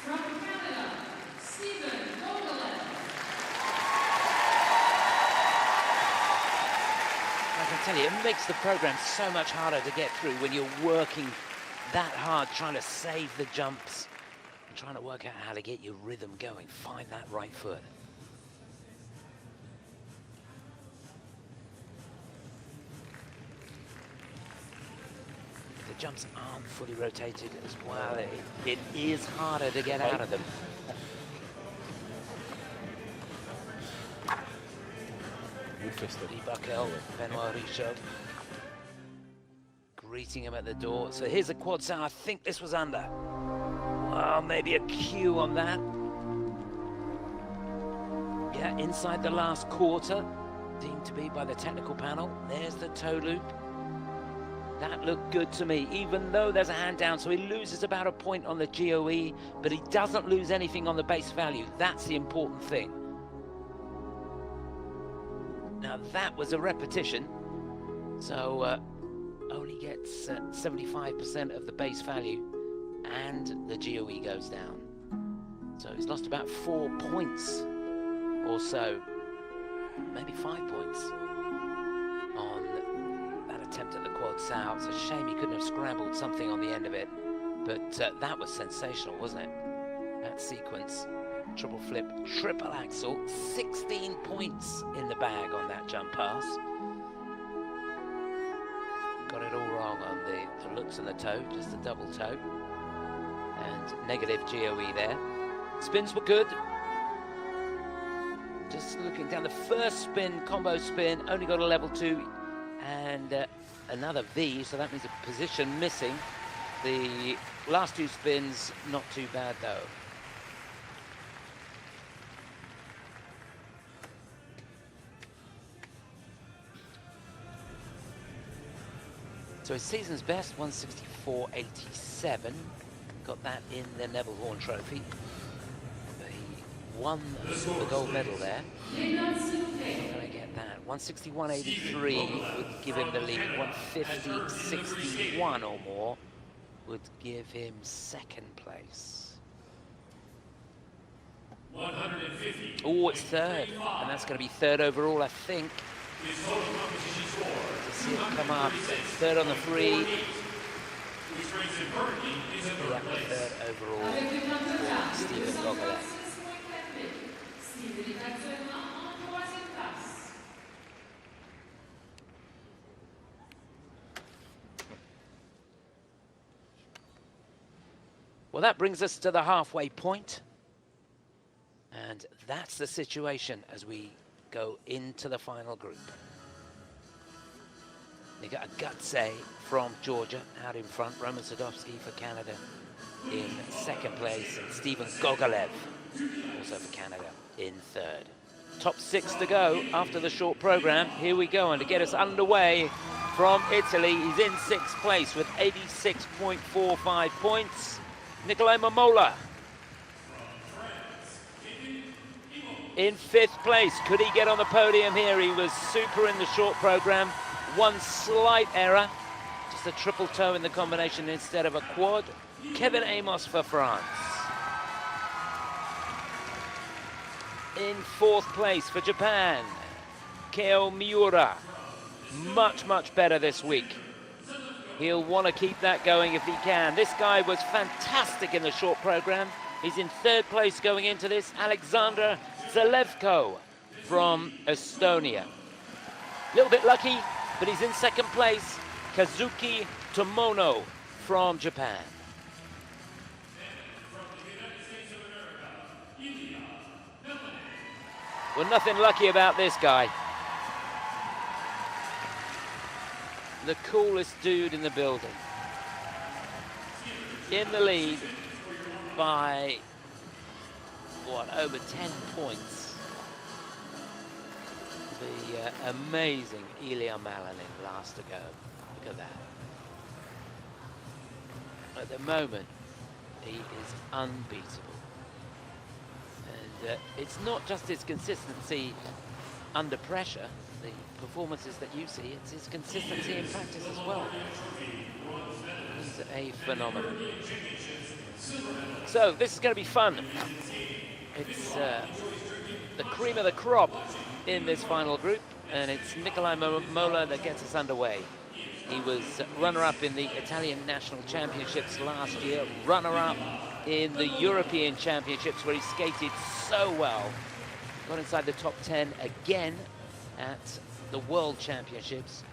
From Canada, Stephen Gogolev. I can tell you, it makes the program so much harder to get through when you're working that hard, trying to save the jumps, and trying to work out how to get your rhythm going, find that right foot. jumps aren't fully rotated as well. It is harder to get out of them. Bakel, Benoit Richaud, greeting him at the door. So here's a quad sound. I think this was under. Well, maybe a cue on that. Yeah, inside the last quarter, deemed to be by the technical panel. There's the toe loop. That looked good to me, even though there's a hand down, so he loses about a point on the GOE, but he doesn't lose anything on the base value. That's the important thing. Now that was a repetition, so only gets 75% of the base value, and the GOE goes down. So he's lost about 4 points or so, maybe 5 points on that attempt at the quad sow. It's a shame he couldn't have scrambled something on the end of it, but that was sensational, wasn't it? That sequence. Triple flip, triple axel, 16 points in the bag on that jump pass. Got it all wrong on the looks and the toe, just a double toe. And negative GOE there. Spins were good. Just looking down the first spin, combo spin, only got a level 2 and another V, so that means a position missing. The last 2 spins, not too bad though. So his season's best, 164.87. Got that in the Neville Horn Trophy. He won the gold medal there. How can I get that? 161.83 would give him the lead. 150.61 or more would give him second place. 150. Oh, it's third. And that's going to be third overall, I think. His total competition score. To see it come up. Third on the free. Which brings him currently into third place. Third overall for Stephen Gogolev. Well, that brings us to the halfway point. And that's the situation as we go into the final group. Nika Egadze from Georgia out in front, Roman Sadovsky for Canada in second place, and Stephen Gogolev also for Canada in third. Top 6 to go after the short program. Here we go, and to get us underway from Italy, he's in 6th place with 86.45 points. Nikolaj Memola in 5th place. Could he get on the podium here? He was super in the short program. One slight error, just a triple toe in the combination instead of a quad. Kevin Aymoz for France. In 4th place for Japan, Kao Miura. Much better this week. He'll want to keep that going if he can. This guy was fantastic in the short program. He's in 3rd place going into this. Aleksandr Selevko from Estonia. A little bit lucky, but he's in 2nd place. Kazuki Tomono from Japan. Well, nothing lucky about this guy. The coolest dude in the building. In the lead by, what, over 10 points. The amazing Ilia Malinin last to go. Look at that. At the moment, he is unbeatable. And it's not just his consistency under pressure, the performances that you see, it's his consistency in practice as well. He's a phenomenon. So this is going to be fun. It's the cream of the crop in this final group, and it's Nikolaj Memola that gets us underway. He was runner-up in the Italian National Championships last year, runner-up in the European Championships where he skated so well. Got inside the top 10 again at the World Championships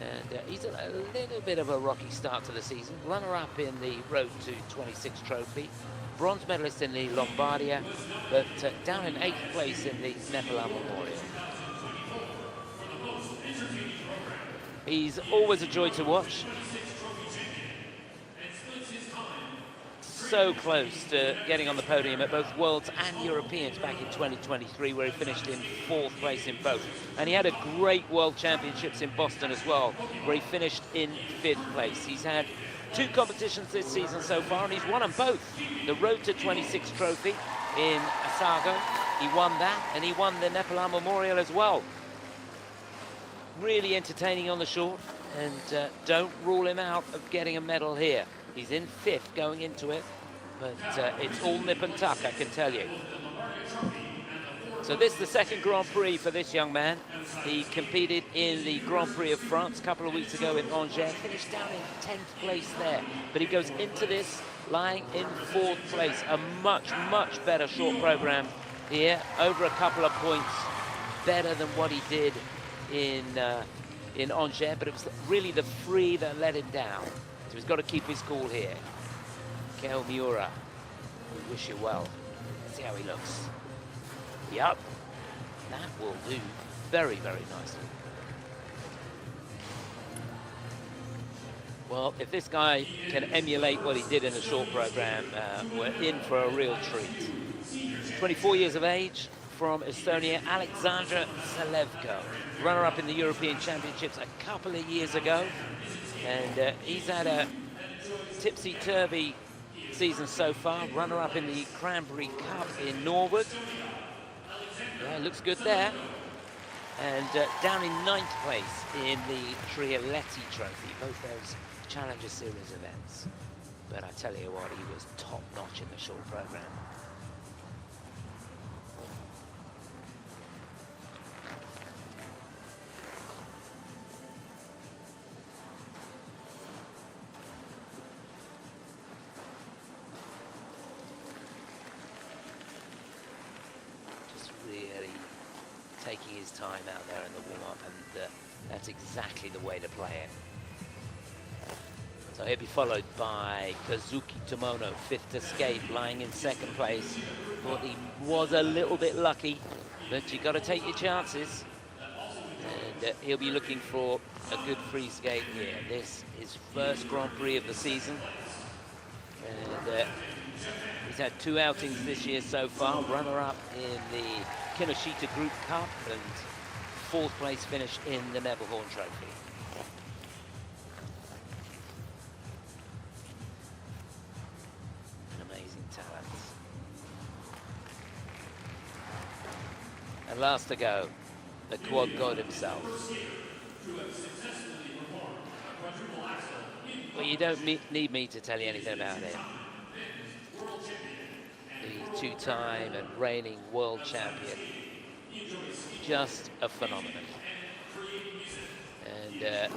And he's a little bit of a rocky start to the season. Runner-up in the Road to 26 trophy. Bronze medalist in the Lombardia, but down in 8th place in the Memola Memorial. He's always a joy to watch. So close to getting on the podium at both Worlds and Europeans back in 2023, where he finished in 4th place in both. And he had a great World Championships in Boston as well, where he finished in 5th place. He's had 2 competitions this season so far, and he's won them both. The Road to 26 trophy in Asago, he won that, and he won the Memola Memorial as well. Really entertaining on the short, and don't rule him out of getting a medal here. He's in 5th going into it, but it's all nip and tuck, I can tell you. So this is the 2nd Grand Prix for this young man. He competed in the Grand Prix of France a couple of weeks ago in Angers, finished down in 10th place there. But he goes into this lying in 4th place. A much, much better short program here, over a couple of points better than what he did in Angers, but it was really the free that let him down. So he's got to keep his cool here. Kao Miura, we wish you well. Let's see how he looks. Yup, that will do very, very nicely. Well, if this guy can emulate what he did in the short program, we're in for a real treat. 24 years of age, from Estonia, Aleksandr Selevko, runner-up in the European Championships a couple of years ago. And he's had a tipsy-turvy season so far, runner-up in the Cranberry Cup in Norwood. Yeah, looks good there. And down in 9th place in the Trialetti Trophy, both those Challenger Series events. But I tell you what, he was top-notch in the short program. Taking his time out there in the warm-up, and that's exactly the way to play it. So he'll be followed by Kazuki Tomono, 5th escape, lying in 2nd place. Thought he was a little bit lucky, but you got to take your chances. And he'll be looking for a good free skate here. This is 1st Grand Prix of the season, and he's had 2 outings this year so far. Runner-up in the Kinoshita Group Cup and 4th place finish in the Nebelhorn Trophy. An amazing talent. And last to go, the quad god himself. Well, you don't need me to tell you anything about him. The 2-time and reigning world champion. Just a phenomenon. And this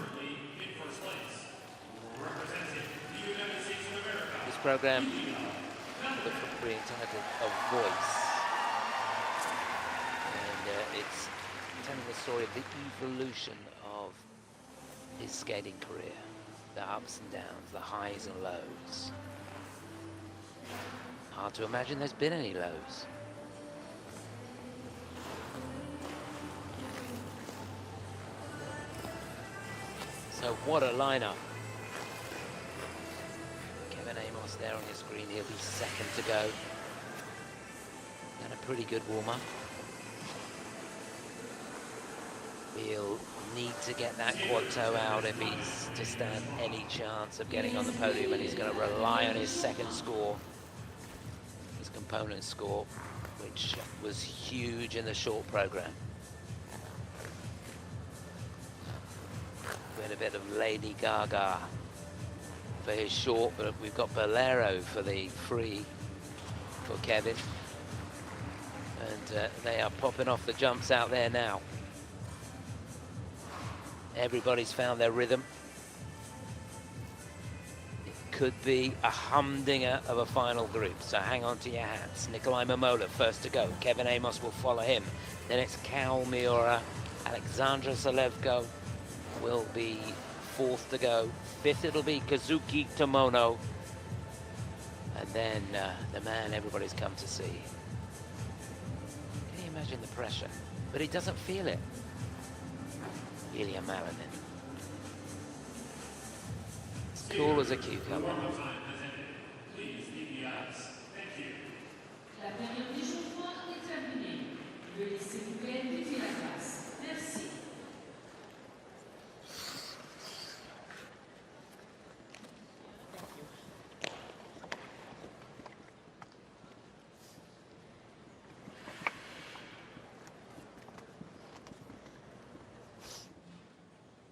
program, the free entitled A Voice. And it's telling the story of the evolution of his skating career. The ups and downs, the highs and lows. Hard to imagine there's been any lows. So what a lineup. Kevin Aymoz there on your screen. He'll be 2nd to go. And a pretty good warm-up. He'll need to get that quad toe out if he's to stand any chance of getting on the podium, and he's going to rely on his 2nd score. Component score, which was huge in the short program. We had a bit of Lady Gaga for his short, but we've got Bolero for the free for Kevin. And they are popping off the jumps out there now. Everybody's found their rhythm. Could be a humdinger of a final group, so hang on to your hats. Nikolaj Memola 1st to go. Kevin Aymoz will follow him. Then it's Kao Miura, Aleksandr Selevko, will be fourth to go. Fifth, it'll be Kazuki Tomono. And then the man everybody's come to see. Can you imagine the pressure? But he doesn't feel it. Ilia Malinin. As cool as a cucumber. Please leave the ice. Thank you. La période d'échauffement est terminée. Veuillez s'il vous plaît quitter la classe. Merci.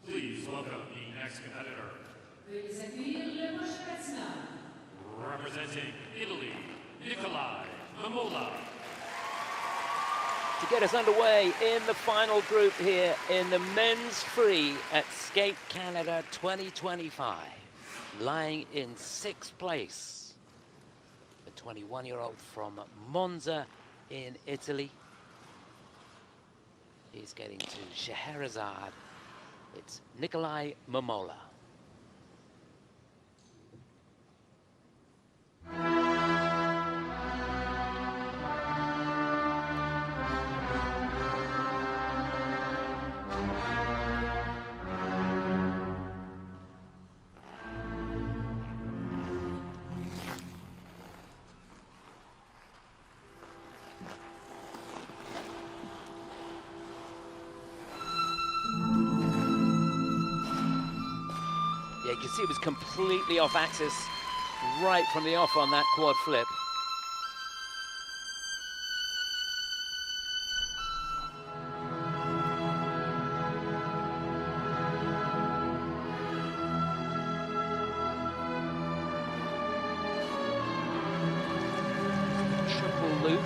Please welcome the next competitor. Veuillez accueillir le prochain patineur. Representing Italy, Nikolaj Memola. To get us underway in the final group here in the men's free at Skate Canada 2025. Lying in 6th place, the 21-year-old from Monza in Italy. He's getting to Scheherazade. It's Nikolaj Memola. Yeah, you can see it was completely off axis right from the off on that quad flip. Triple loop.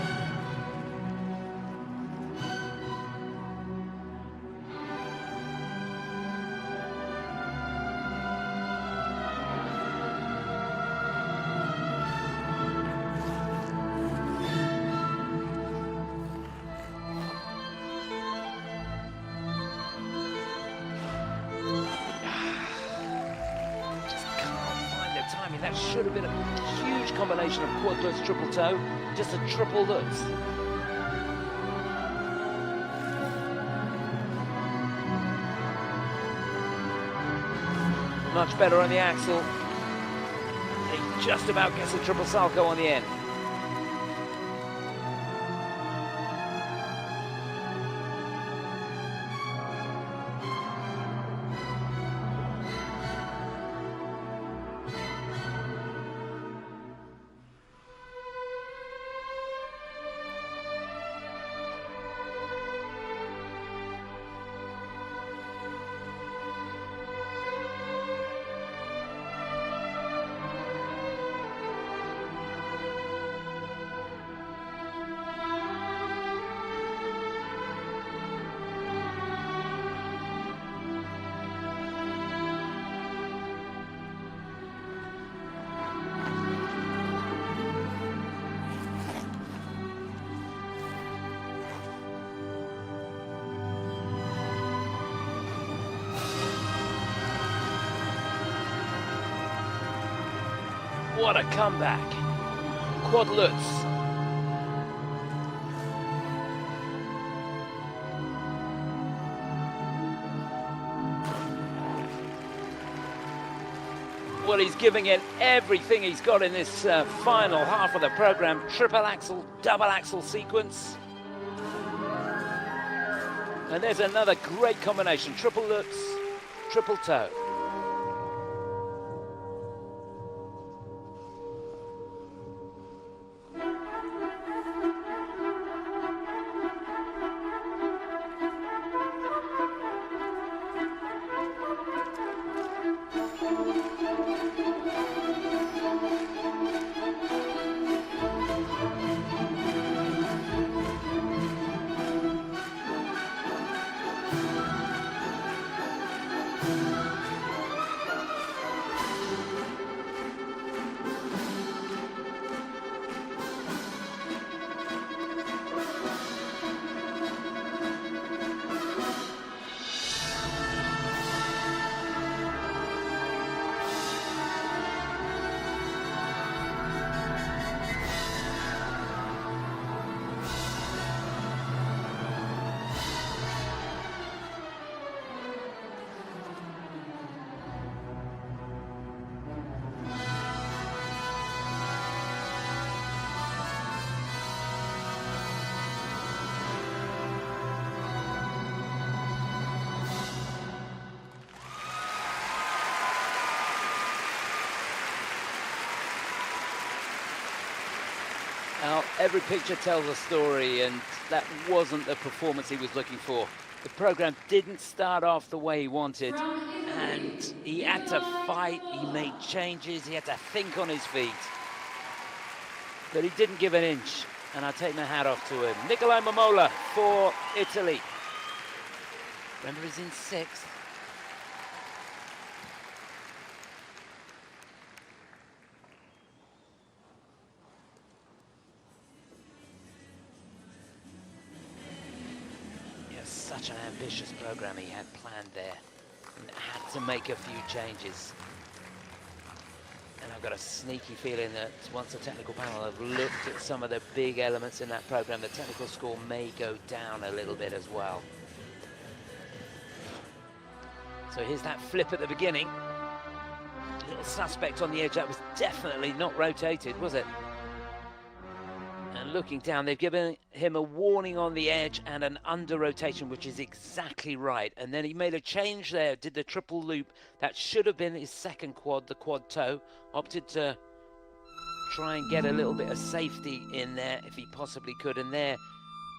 That should have been a huge combination of quad lutz, triple toe, just a triple lutz. Much better on the axle. He just about gets a triple salto on the end. What a comeback. Quad lutz. Well, he's giving it everything he's got in this final half of the program. Triple axel, double axel sequence. And there's another great combination. Triple lutz, triple toe. Now, every picture tells a story, and that wasn't the performance he was looking for. The program didn't start off the way he wanted, and he had to fight, he made changes, he had to think on his feet. But he didn't give an inch, and I take my hat off to him. Nikolaj Memola for Italy. Remember, he's in 6th. Such an ambitious program he had planned there, and had to make a few changes. And I've got a sneaky feeling that once the technical panel have looked at some of the big elements in that program, the technical score may go down a little bit as well. So here's that flip at the beginning. Little suspect on the edge. That was definitely not rotated, was it? And looking down, they've given him a warning on the edge and an under rotation, which is exactly right. And then he made a change there, did the triple loop. That should have been his second quad, the quad toe. Opted to try and get a little bit of safety in there if he possibly could. And there,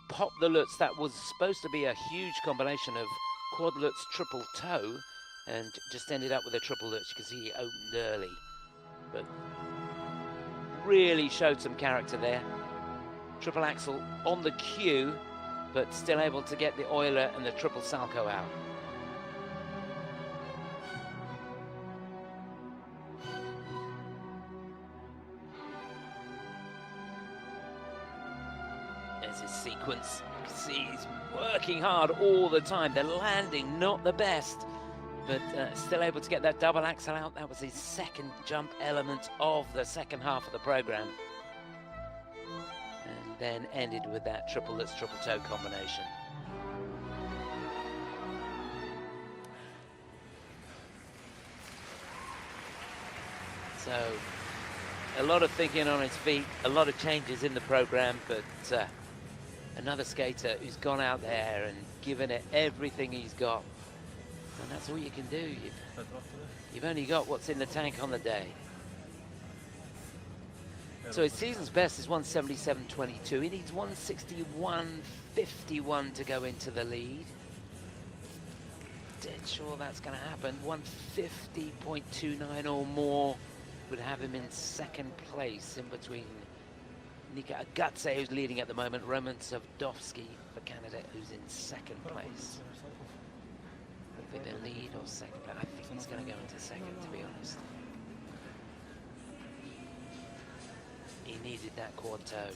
popped the Lutz. That was supposed to be a huge combination of quad Lutz, triple toe, and just ended up with a triple Lutz. You can see he opened early, but really showed some character there. Triple axel on the cue, but still able to get the Euler and the triple salto out. There's his sequence. You can see he's working hard all the time. The landing, not the best, but still able to get that double axel out. That was his second jump element of the second half of the program. Then ended with that triple Lutz, triple toe combination. So a lot of thinking on his feet, a lot of changes in the program, but another skater who's gone out there and given it everything he's got. And that's all you can do. You've only got what's in the tank on the day. So his season's best is 177.22. He needs 161.51 to go into the lead. Dead sure that's going to happen. 150.29 or more would have him in second place, in between Nika Egadze, who's leading at the moment, Roman Sadovsky for Canada, who's in second place. Would it be the lead or second place? I think he's going to go into second, to be honest. He needed that quad toe.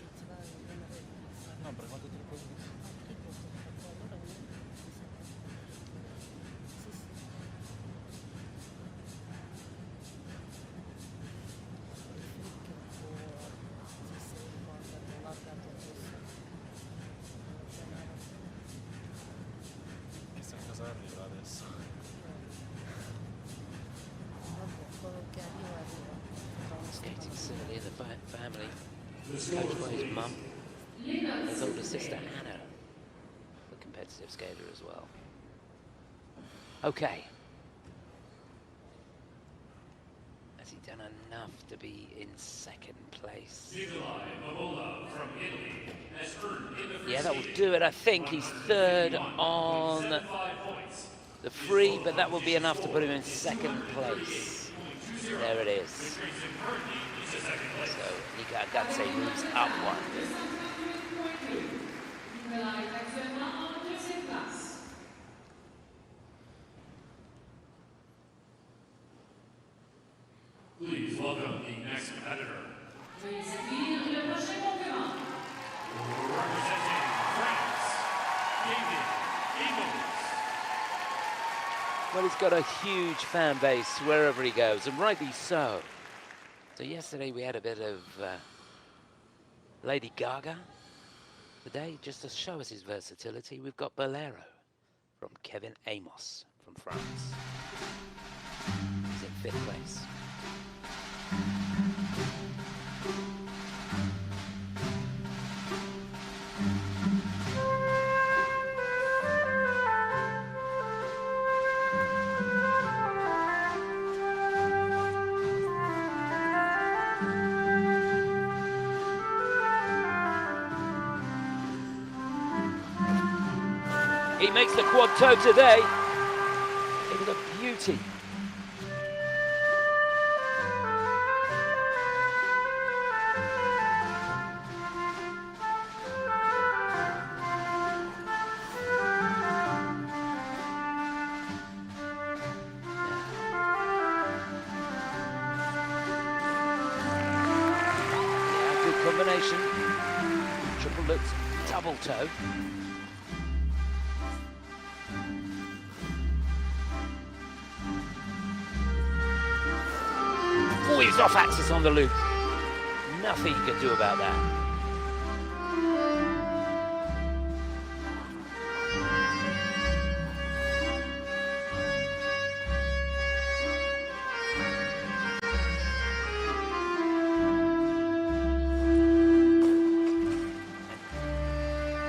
Skating similarly in the family, coached by his mum, his older sister Hannah, a competitive skater as well. Okay. Has he done enough to be in second place? Nikolaj Memola from Italy has earned in the free Yeah, that will skating do it. I think he's third on the free, but that will be enough to put him in second place. There it is. So Nika Egadze moves up one. Please welcome the next competitor. Representing France, Aymoz. Well, he's got a huge fan base wherever he goes, and rightly so. So yesterday we had a bit of Lady Gaga. Today, just to show us his versatility, we've got Bolero from Kevin Aymoz from France. He's in 5th place. He makes the quad toe today. It was a beauty. Yeah, good combination. Triple lutz, double toe. Oh, he's off axis on the loop. Nothing you can do about that.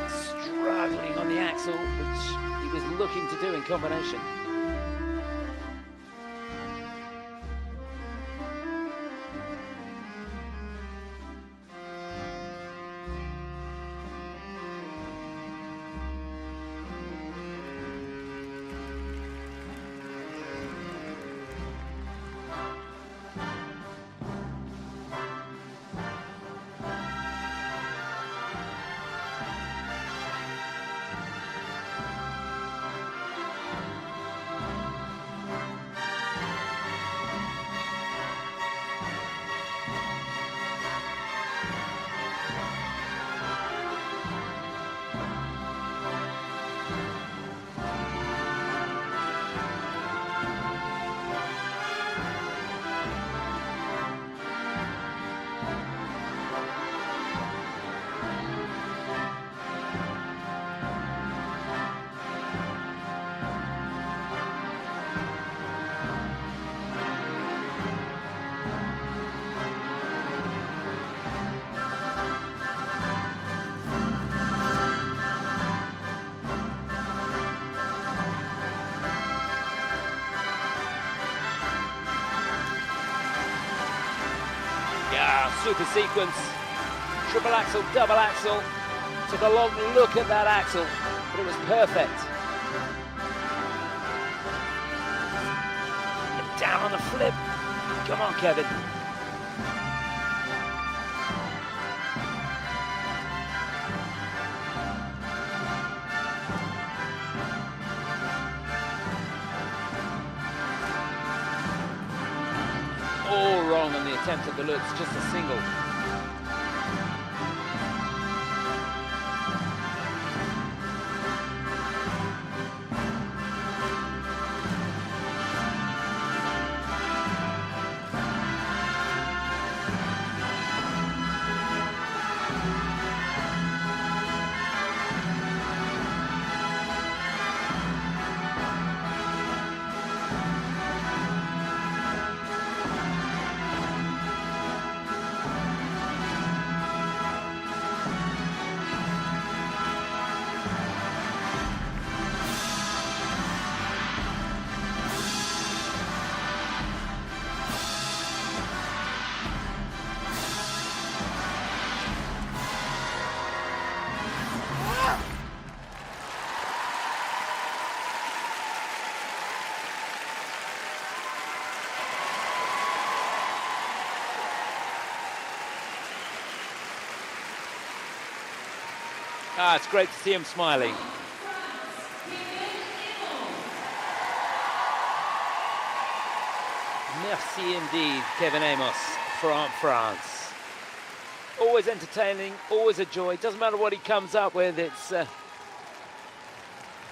Struggling on the axle, which he was looking to do in combination. Super sequence, triple axel, double axel. Took a long look at that axle, but it was perfect. And down on the flip. Come on, Kevin. All wrong on the attempt at the lutz, just a single. Ah, it's great to see him smiling. Merci indeed, Kevin Aymoz from France. Always entertaining, always a joy. Doesn't matter what he comes up with, it's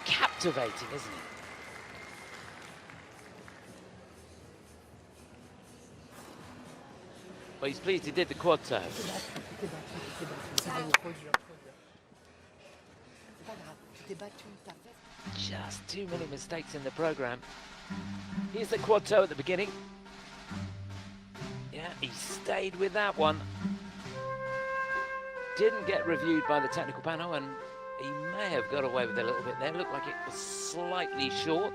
captivating, isn't it? Well, he's pleased he did the quad toe. Just too many mistakes in the program. Here's the quad toe at the beginning. Yeah, he stayed with that one. Didn't get reviewed by the technical panel, and he may have got away with it a little bit there. Looked like it was slightly short.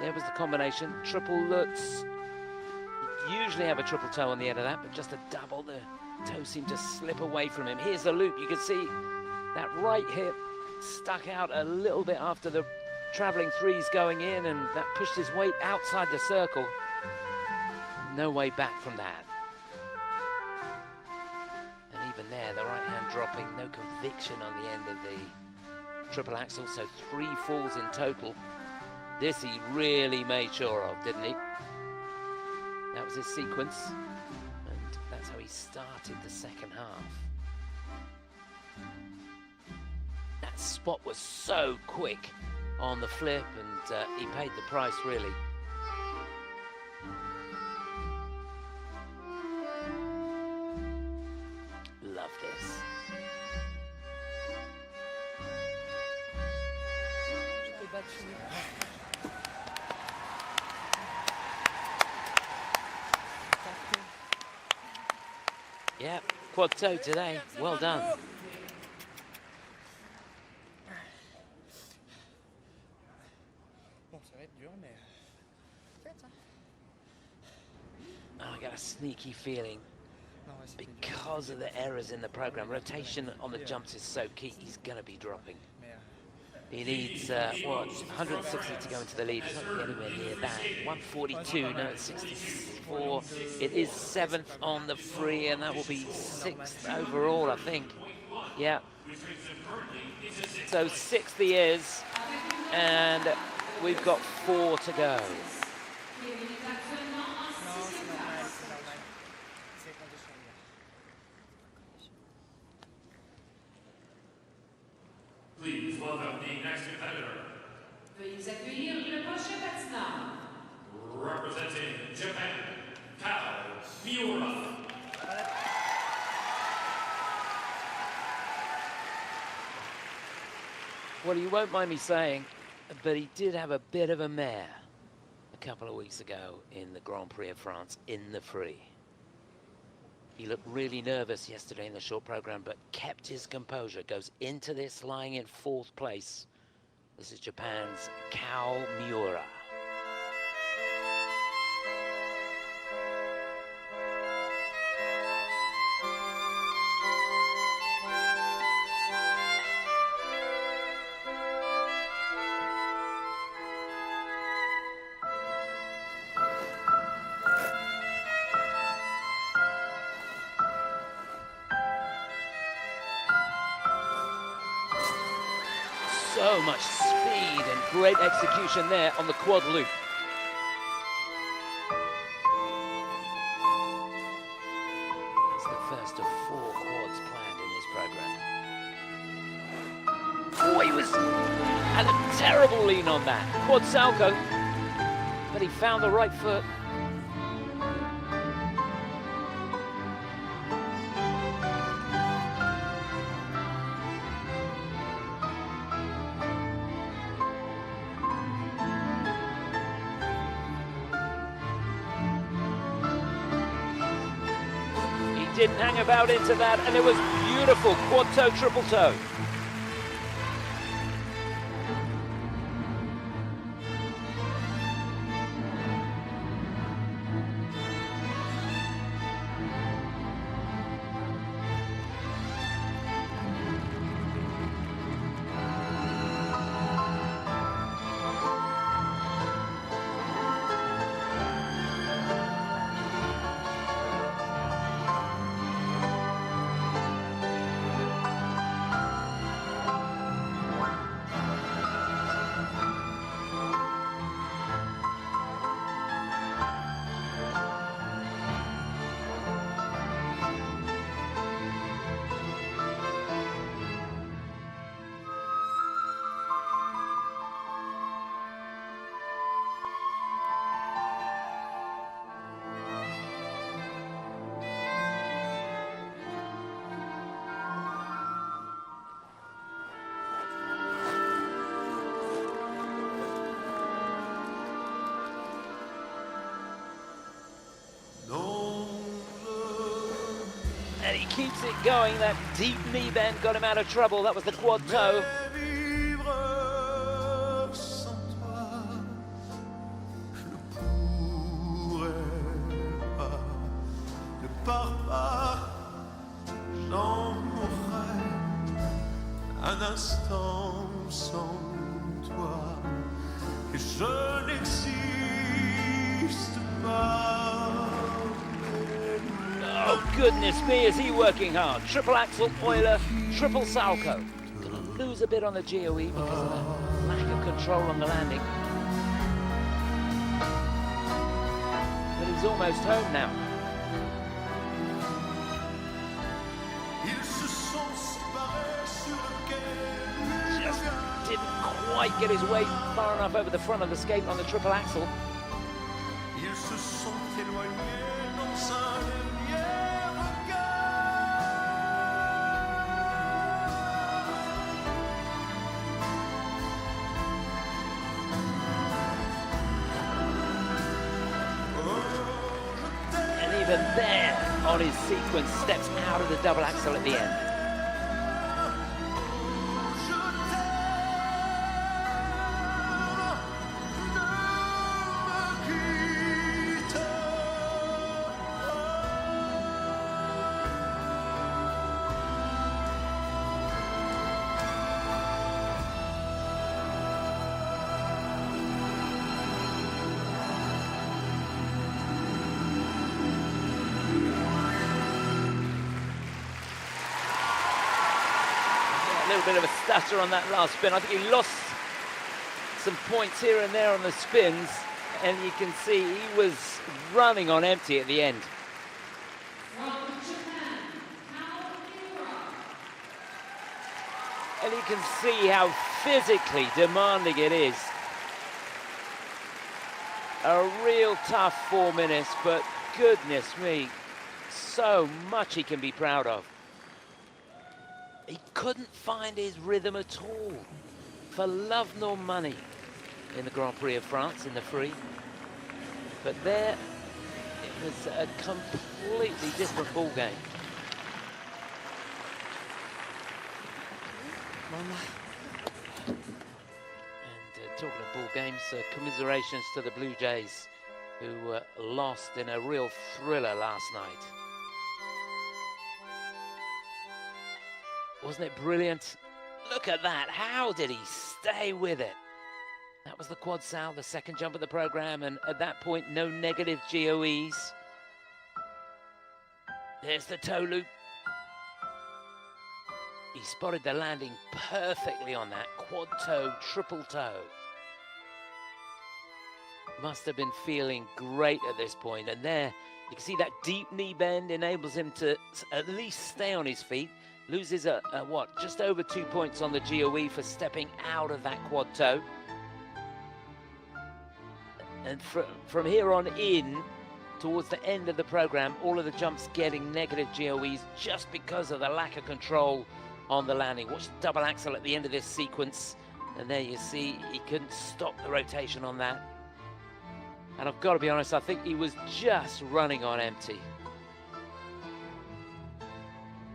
There was the combination, triple lutz. You'd usually have a triple toe on the end of that, but just a double, the toe seemed to slip away from him. Here's the loop, you can see that right hip stuck out a little bit after the travelling threes going in, and that pushed his weight outside the circle. No way back from that. And even there, the right hand dropping, no conviction on the end of the triple axel, so 3 falls in total. This he really made sure of, didn't he? That was his sequence, and that's how he started the second half. That spot was so quick on the flip, and he paid the price, really. Love this. Yeah, quad toe today. Well done. Oh, I got a sneaky feeling, because of the errors in the program, rotation on the jumps is so key, he's going to be dropping. He needs, 160 to go into the lead. He's not anywhere near that. 142, no, it's 64. It is 7th on the free, and that will be 6th overall, I think. Yeah. So 6th he is, and we've got 4 to go. Please welcome the next competitor. Veuillez accueillir le prochain patineur. Representing Japan, Kao Miura. Well, you won't mind me saying, but he did have a bit of a mare a couple of weeks ago in the Grand Prix of France in the free. He looked really nervous yesterday in the short program, but kept his composure. Goes into this lying in 4th place. This is Japan's Kao Miura. So much speed and great execution there on the quad loop. It's the first of 4 quads planned in this program. Oh, he was had a terrible lean on that. Quad salco, but he found the right foot. Didn't hang about into that, and it was beautiful. Quad toe, triple toe. And he keeps it going. That deep knee bend got him out of trouble. That was the quad toe. Un instant sans toi et je n'existe pas. Oh, goodness me, is he working hard. Triple axel, Euler, triple salcho. Gonna lose a bit on the GOE because of the lack of control on the landing. But he's almost home now. Just didn't quite get his weight far enough over the front of the skate on the triple axel. And even there, on his sequence, steps out of the double axel at the end. A little bit of a stutter on that last spin. I think he lost some points here and there on the spins, and you can see he was running on empty at the end. From Japan, Kao Miura. And you can see how physically demanding it is. A real tough 4 minutes, but goodness me, so much he can be proud of. He couldn't find his rhythm at all, for love nor money, in the Grand Prix of France in the free. But there, it was a completely different ball game. And talking of ball games, commiserations to the Blue Jays, who lost in a real thriller last night. Wasn't it brilliant? Look at that. How did he stay with it? That was the quad sal, the second jump of the program, and at that point, no negative GOEs. There's the toe loop. He spotted the landing perfectly on that quad toe, triple toe. Must have been feeling great at this point, and there you can see that deep knee bend enables him to at least stay on his feet. Loses just over 2 points on the GOE for stepping out of that quad toe. And from here on in, towards the end of the program, all of the jumps getting negative GOEs just because of the lack of control on the landing. Watch the double axel at the end of this sequence. And there you see, he couldn't stop the rotation on that. And I've got to be honest, I think he was just running on empty.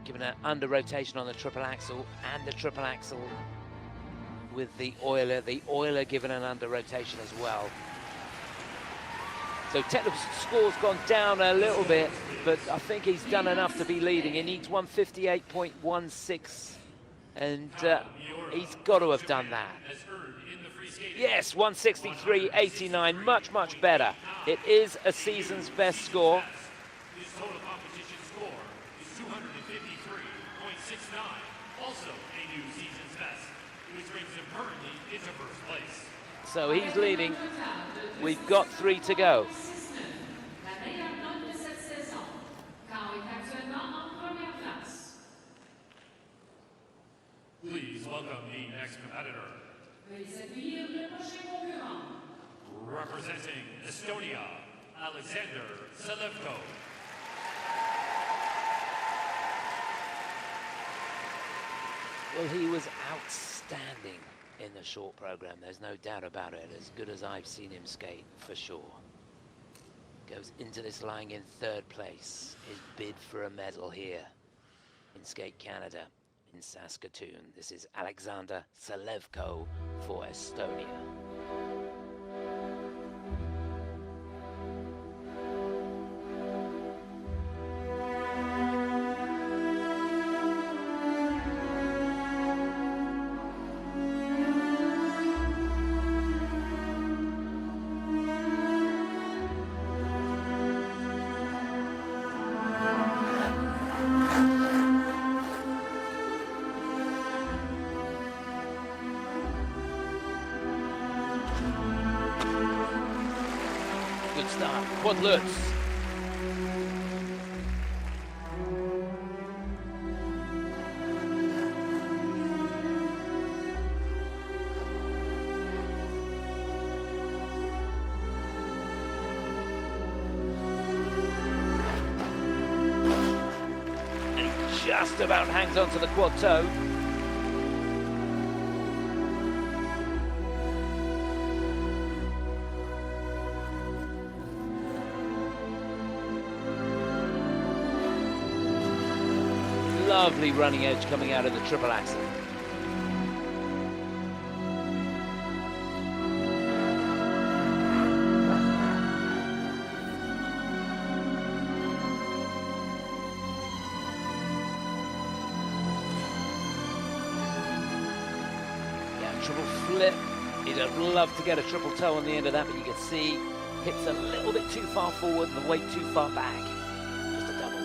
Given an under rotation on the triple axel and the triple axel with the Euler given an under rotation as well. So technical score's gone down a little bit, but I think he's done enough to be leading. He needs 158.16, and he's got to have done that. Yes, 163.89, much, much better. It is a season's best score. His total competition score is 253.69, also a new season's best, which brings him currently into first place. So he's leading. We've got 3 to go. Please welcome the next competitor. Representing Estonia, Aleksandr Selevko. Well, he was outstanding in the short program, there's no doubt about it. As good as I've seen him skate, for sure. Goes into this lying in 3rd place. His bid for a medal here in Skate Canada in Saskatoon. This is Aleksandr Selevko for Estonia. quad lutz. Just about hangs on to the quad toe. Lovely running edge coming out of the triple axel. Triple flip. He'd have loved to get a triple toe on the end of that, but you can see hips a little bit too far forward and the weight too far back. Just a double.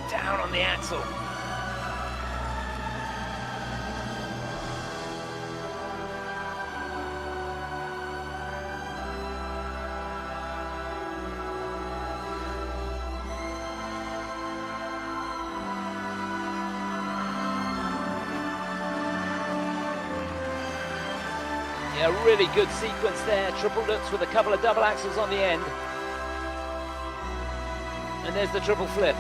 Down on the axle. Yeah, really good sequence there. Triple lutz with a couple of double axles on the end. And there's the triple flip.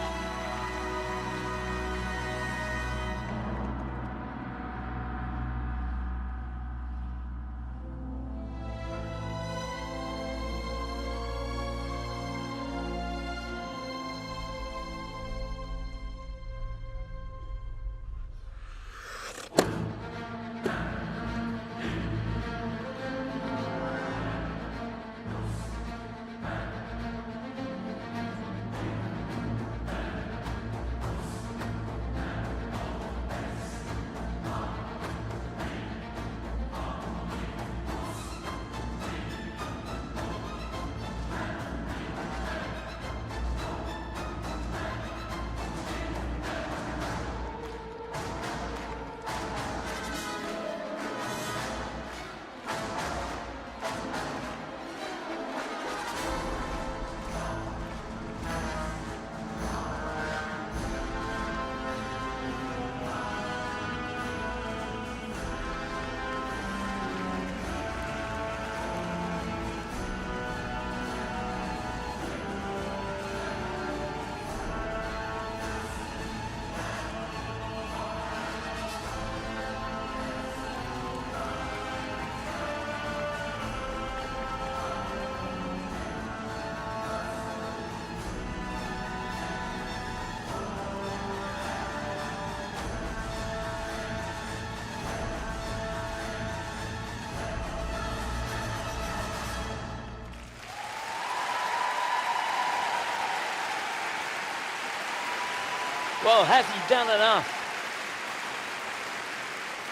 Well, has he done enough?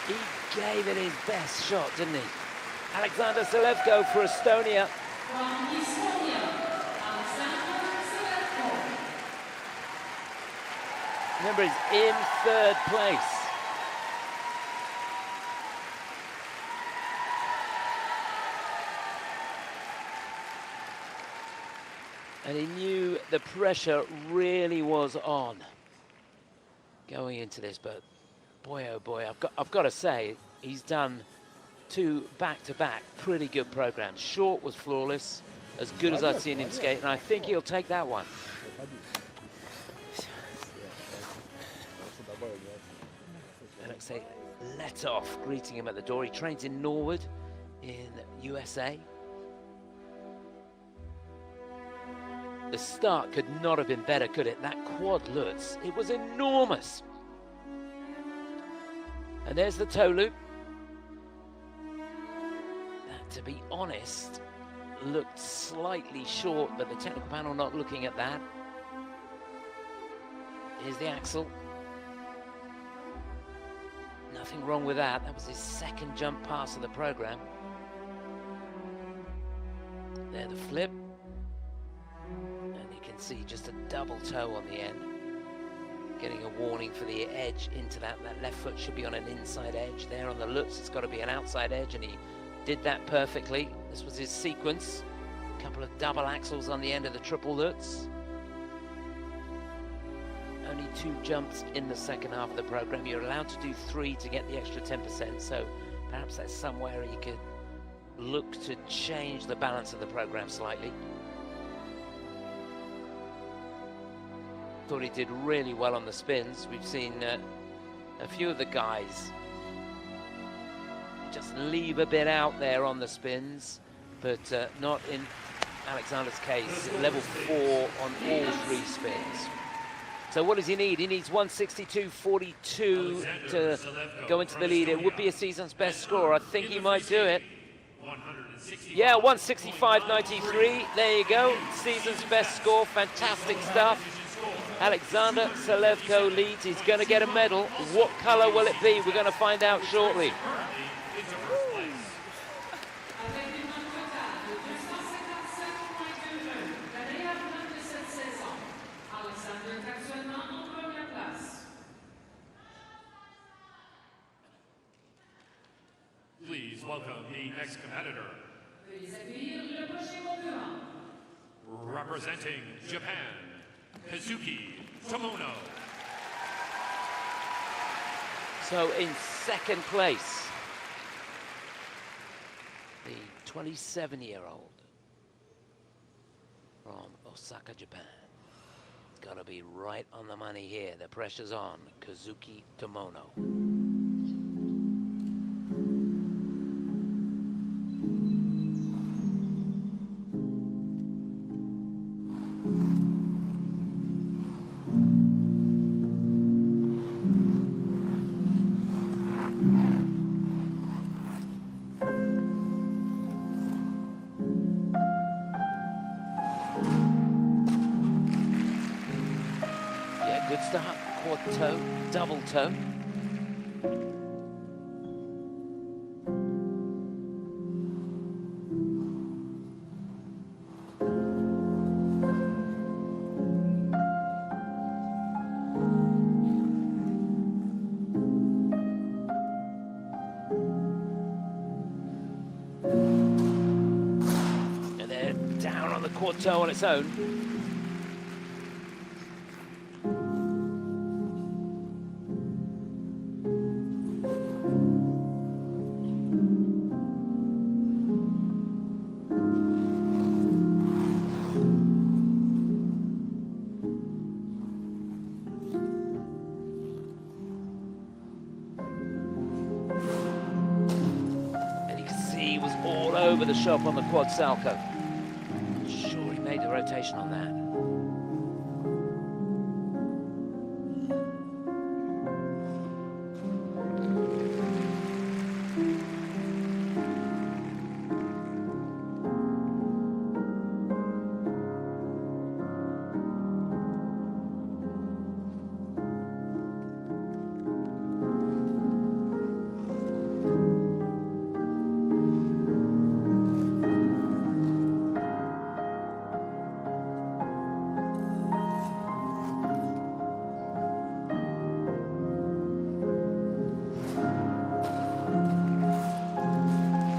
He gave it his best shot, didn't he? Aleksandr Selevko for Estonia. From Estonia, Aleksandr Selevko. Remember, he's in third place. And he knew the pressure really was on going into this, but boy, oh boy, I've got to say, he's done two back-to-back pretty good programs. Short was flawless, as good as I've seen him skate, and I think he'll take that one. Alexei let off, greeting him at the door. He trains in Norwood in USA. The start could not have been better, could it? That quad lutz, it was enormous. And there's the toe loop. That, to be honest, looked slightly short, but the technical panel not looking at that. Here's the axel. Nothing wrong with that. That was his second jump pass of the program. There, the flip. And you can see just a double toe on the end. Getting a warning for the edge into that. That left foot should be on an inside edge. There on the Lutz, it's got to be an outside edge, and he did that perfectly. This was his sequence. A couple of double axels on the end of the triple Lutz. Only 2 jumps in the second half of the program. You're allowed to do 3 to get the extra 10%, so perhaps that's somewhere you could look to change the balance of the program slightly. Thought he did really well on the spins. We've seen a few of the guys just leave a bit out there on the spins, but not in Alexander's case. Level 4 on all 3 spins. So what does he need? He needs 162.42 to go into the lead. It would be a season's best score. I think he might do it. Yeah, 165.93. There you go. Season's best score. Fantastic stuff. Aleksandr Selevko leads. He's going to get a medal. What color will it be? We're going to find out shortly. Please welcome the next competitor. Representing Japan, Kazuki Tomono. So in second place, the 27-year-old from Osaka, Japan. It's got to be right on the money here. The pressure's on. Kazuki Tomono. Good start, quad toe, double toe. And they're down on the quad toe on its own. Over the shop on the quad salco. Sure, he made the rotation on that.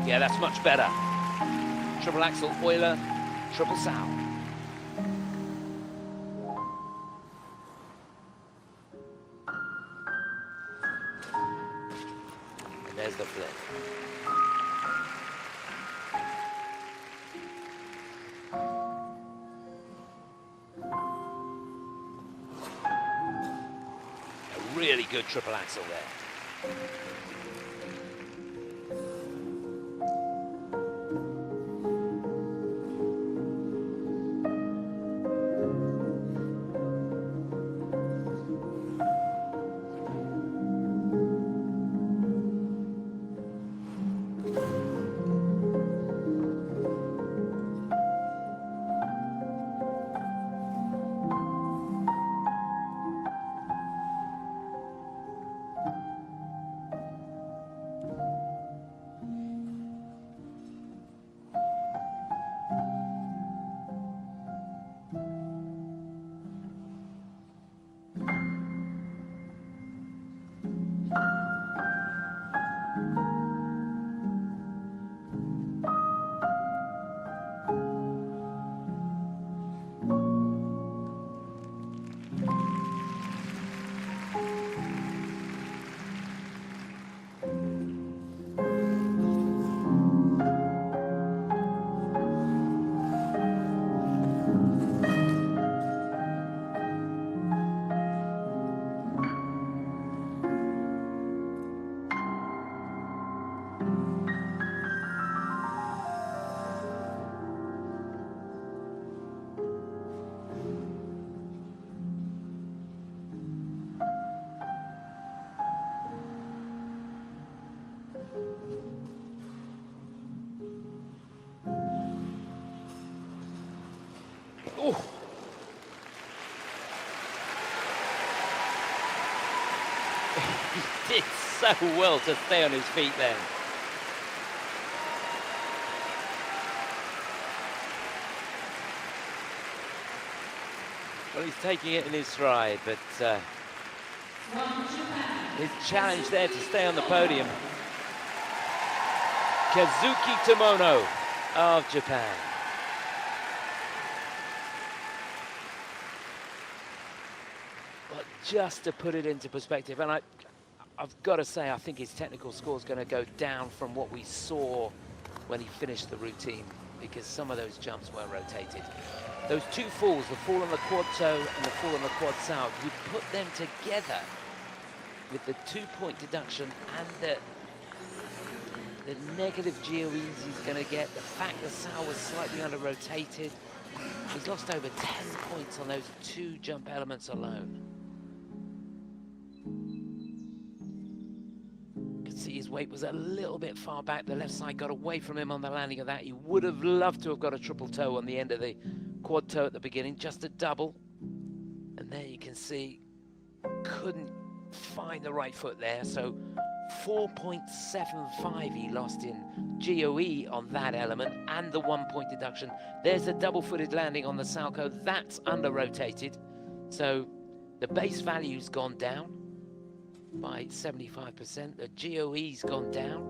Yeah, that's much better. Triple axel, Euler, triple sow. And there's the flip. A really good triple axel there. He did so well to stay on his feet then. Well, he's taking it in his stride, but his challenge there to stay on the podium. Kazuki Tomono of Japan. But just to put it into perspective, and I've got to say, I think his technical score is going to go down from what we saw when he finished the routine, because some of those jumps were rotated. Those two falls, the fall on the quad toe and the fall on the quad sow, you put them together with the 2-point deduction and the negative GOEs he's going to get, the fact the sow was slightly under-rotated. He's lost over 10 points on those two jump elements alone. See, his weight was a little bit far back. The left side got away from him on the landing of that. He would have loved to have got a triple toe on the end of the quad toe at the beginning, just a double. And there you can see, couldn't find the right foot there. So 4.75 he lost in GOE on that element and the 1-point deduction. There's a double-footed landing on the Salco. That's under-rotated. So the base value's gone down by 75%. The GOE's gone down,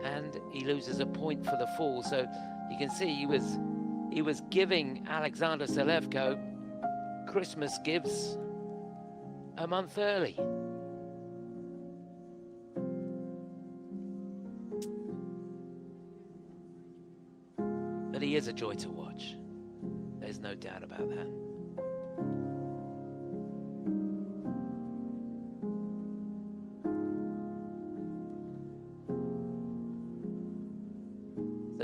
and he loses a point for the fall. So you can see he was giving Aleksandr Selevko Christmas gifts a month early. But he is a joy to watch. There's no doubt about that.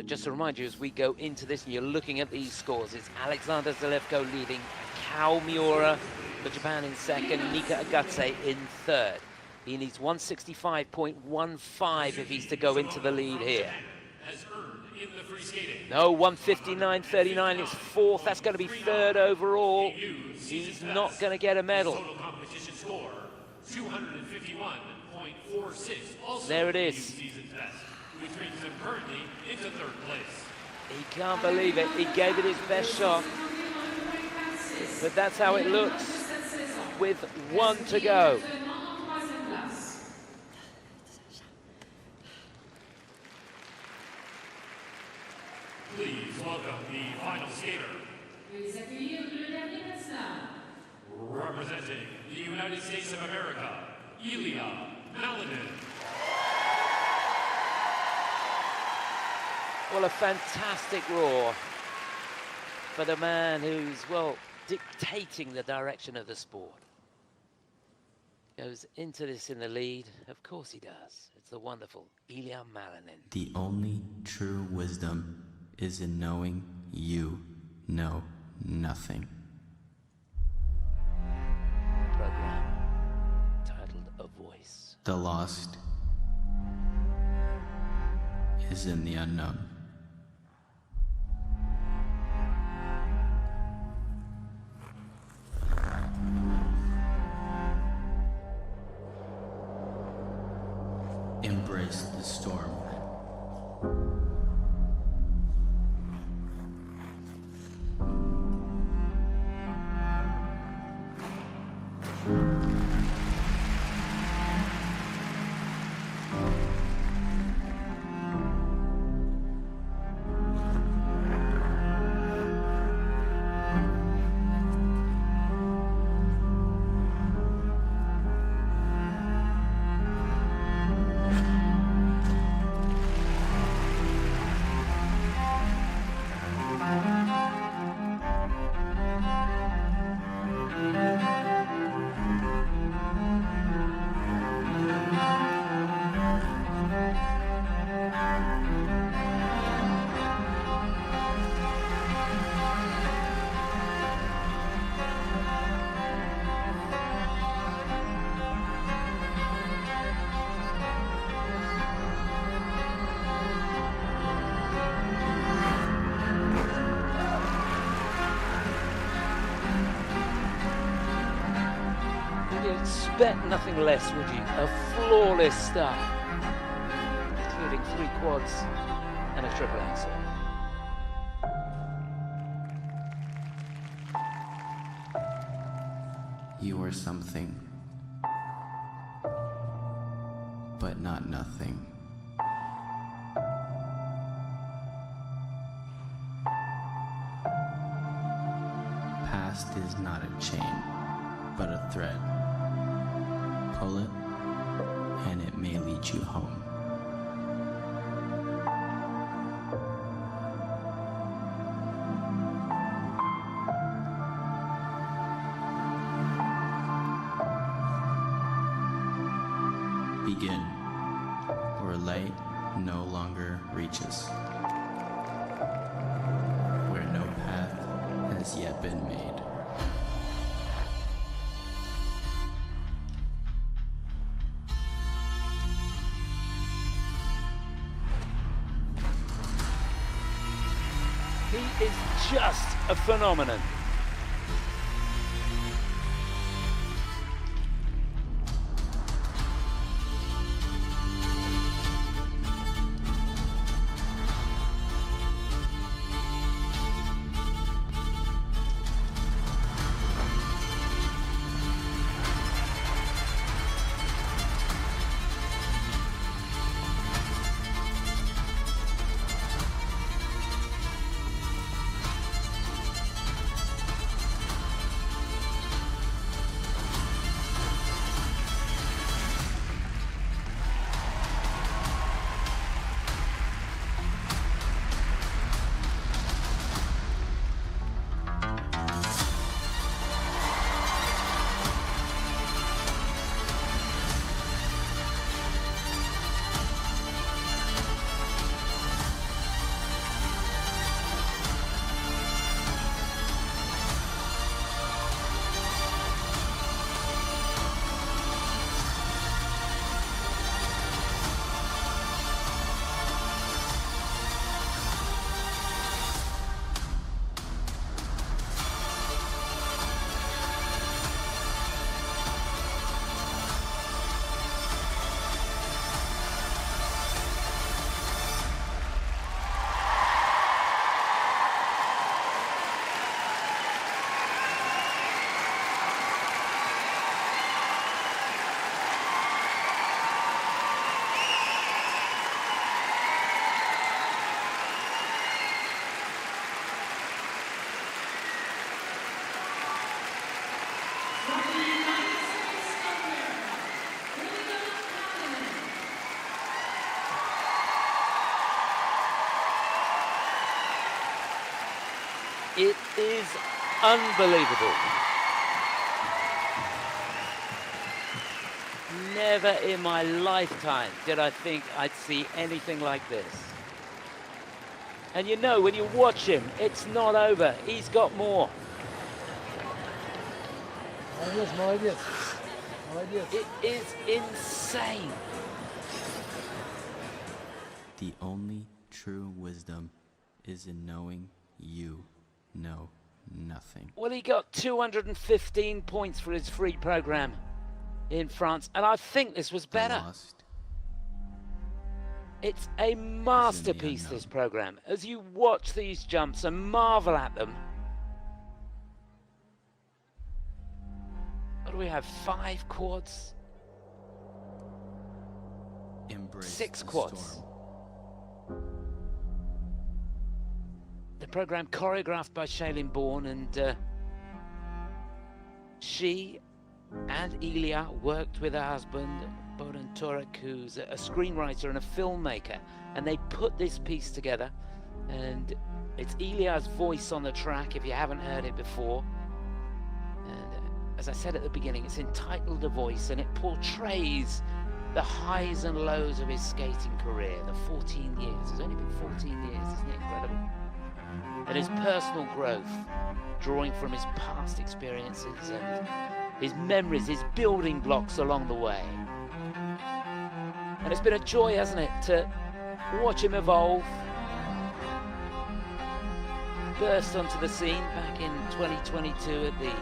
Just to remind you, as we go into this and you're looking at these scores, it's Aleksandr Selevko leading, Kao Miura for Japan in second, Nika Egadze in third. He needs 165.15 if he's to go into the lead here. No, 159.39 is fourth. That's going to be third overall. He's not going to get a medal. Total competition score 251.46. There it is. Which brings him currently into third place. He can't believe it. He gave it his best shot. But that's how it looks with 1 to go. Please welcome the final skater. Representing the United States of America, Ilia Malinin. Well, a fantastic roar for the man who's, well, dictating the direction of the sport. Goes into this in the lead. Of course he does. It's the wonderful Ilia Malinin. The only true wisdom is in knowing you know nothing. Program titled A Voice. The lost is in the unknown. Embrace the storm. expect nothing less, would you? A flawless start, including 3 quads and a triple axel. You are something, but not nothing. Past is not a chain, but a thread. Pull it, and it may lead you home. Begin, where light no longer reaches, where no path has yet been made. He is just a phenomenon. It is unbelievable. Never in my lifetime did I think I'd see anything like this. And you know, when you watch him, it's not over. He's got more. It is insane. The only true wisdom is in knowing you know nothing. Well, he got 215 points for his free program in France, and I think this was better. It's a masterpiece, this program. As you watch these jumps and marvel at them. What do we have? 5 quads? Embrace 6 the quads. storm. The program choreographed by Shailene Bourne, and she and Ilia worked with her husband, Boden Turek, who's a screenwriter and a filmmaker, and they put this piece together, and it's Ilia's voice on the track, if you haven't heard it before. And as I said at the beginning, it's entitled The Voice, and it portrays the highs and lows of his skating career, the 14 years. It's only been 14 years, isn't it incredible? And his personal growth, drawing from his past experiences and his memories, his building blocks along the way. And it's been a joy, hasn't it, to watch him evolve, burst onto the scene back in 2022 at the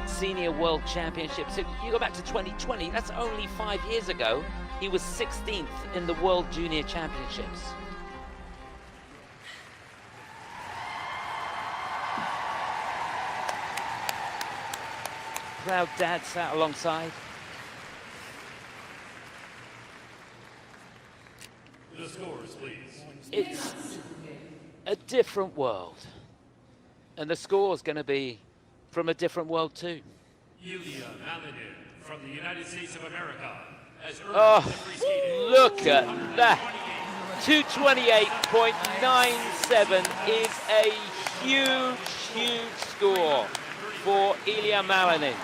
Senior World Championships. If you go back to 2020, that's only 5 years ago. He was 16th in the World Junior Championships. Proud dad sat alongside. The scores, please. It's a different world. And the score's going to be from a different world too. Ilia Malinin from the United States of America has earned Oh, the free skating. look at that. 228.97 is a huge, huge score for Ilia Malinin.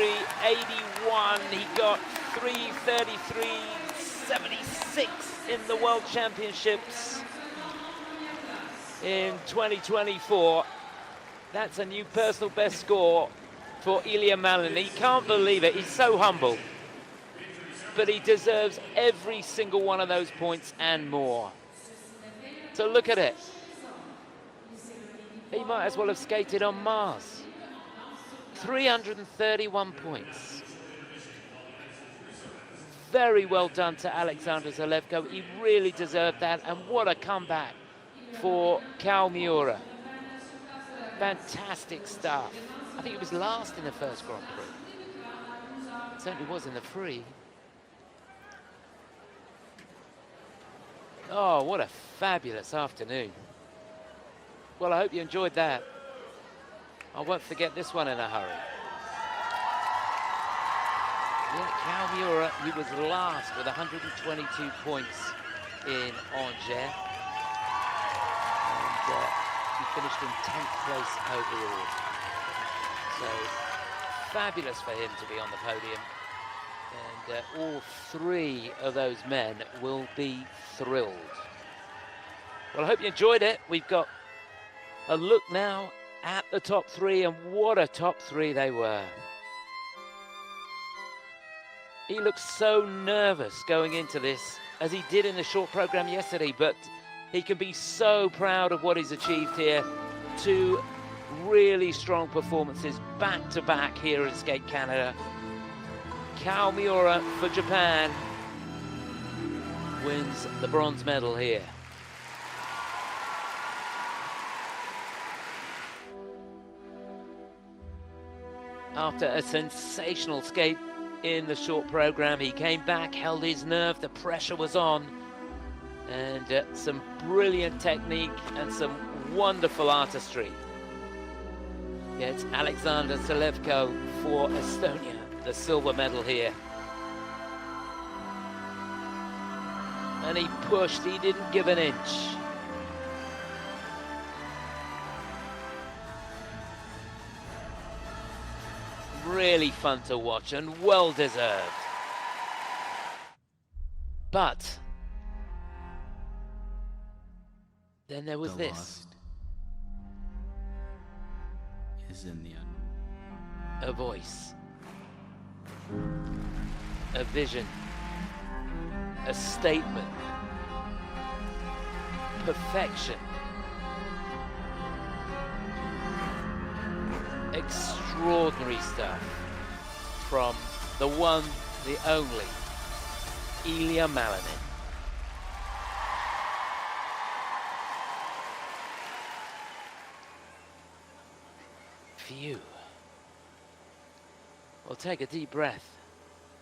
333.81. He got 333.76 in the World Championships in 2024. That's a new personal best score for Ilia Malinin. He can't believe it. He's so humble. But he deserves every single one of those points and more. So look at it. He might as well have skated on Mars. 331 points. Very well done to Aleksandr Selevko. He really deserved that, and what a comeback for Kao Miura. Fantastic stuff. I think it was last in the first Grand Prix. It certainly was in the free. Oh, what a fabulous afternoon. Well, I hope you enjoyed that. I won't forget this one in a hurry. Yeah, Kao Miura, he was last with 122 points in Angers. And he finished in 10th place overall. So, fabulous for him to be on the podium. And all three of those men will be thrilled. Well, I hope you enjoyed it. We've got a look now at the top three, and what a top three they were. He looked so nervous going into this, as he did in the short program yesterday, but he can be so proud of what he's achieved here. Two really strong performances back to back here in Skate Canada. Kao Miura for Japan wins the bronze medal here. After a sensational skate in the short program, he came back, held his nerve, the pressure was on, and some brilliant technique and some wonderful artistry. Yeah, it's Aleksandr Selevko for Estonia, the silver medal here. And he pushed, he didn't give an inch. Really fun to watch and well deserved. But then there was The this. lost is in the unknown. A voice. A vision. A statement. Perfection. Extraordinary stuff from the one, the only, Ilia Malinin. Phew. Well, take a deep breath.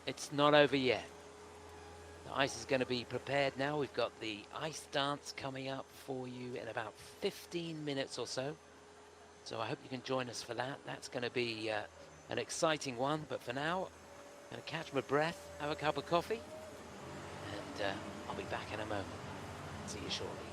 It's not over yet. The ice is going to be prepared now. We've got the ice dance coming up for you in about 15 minutes or so. So I hope you can join us for that. That's going to be an exciting one. But for now, I'm going to catch my breath, have a cup of coffee, and I'll be back in a moment. See you shortly.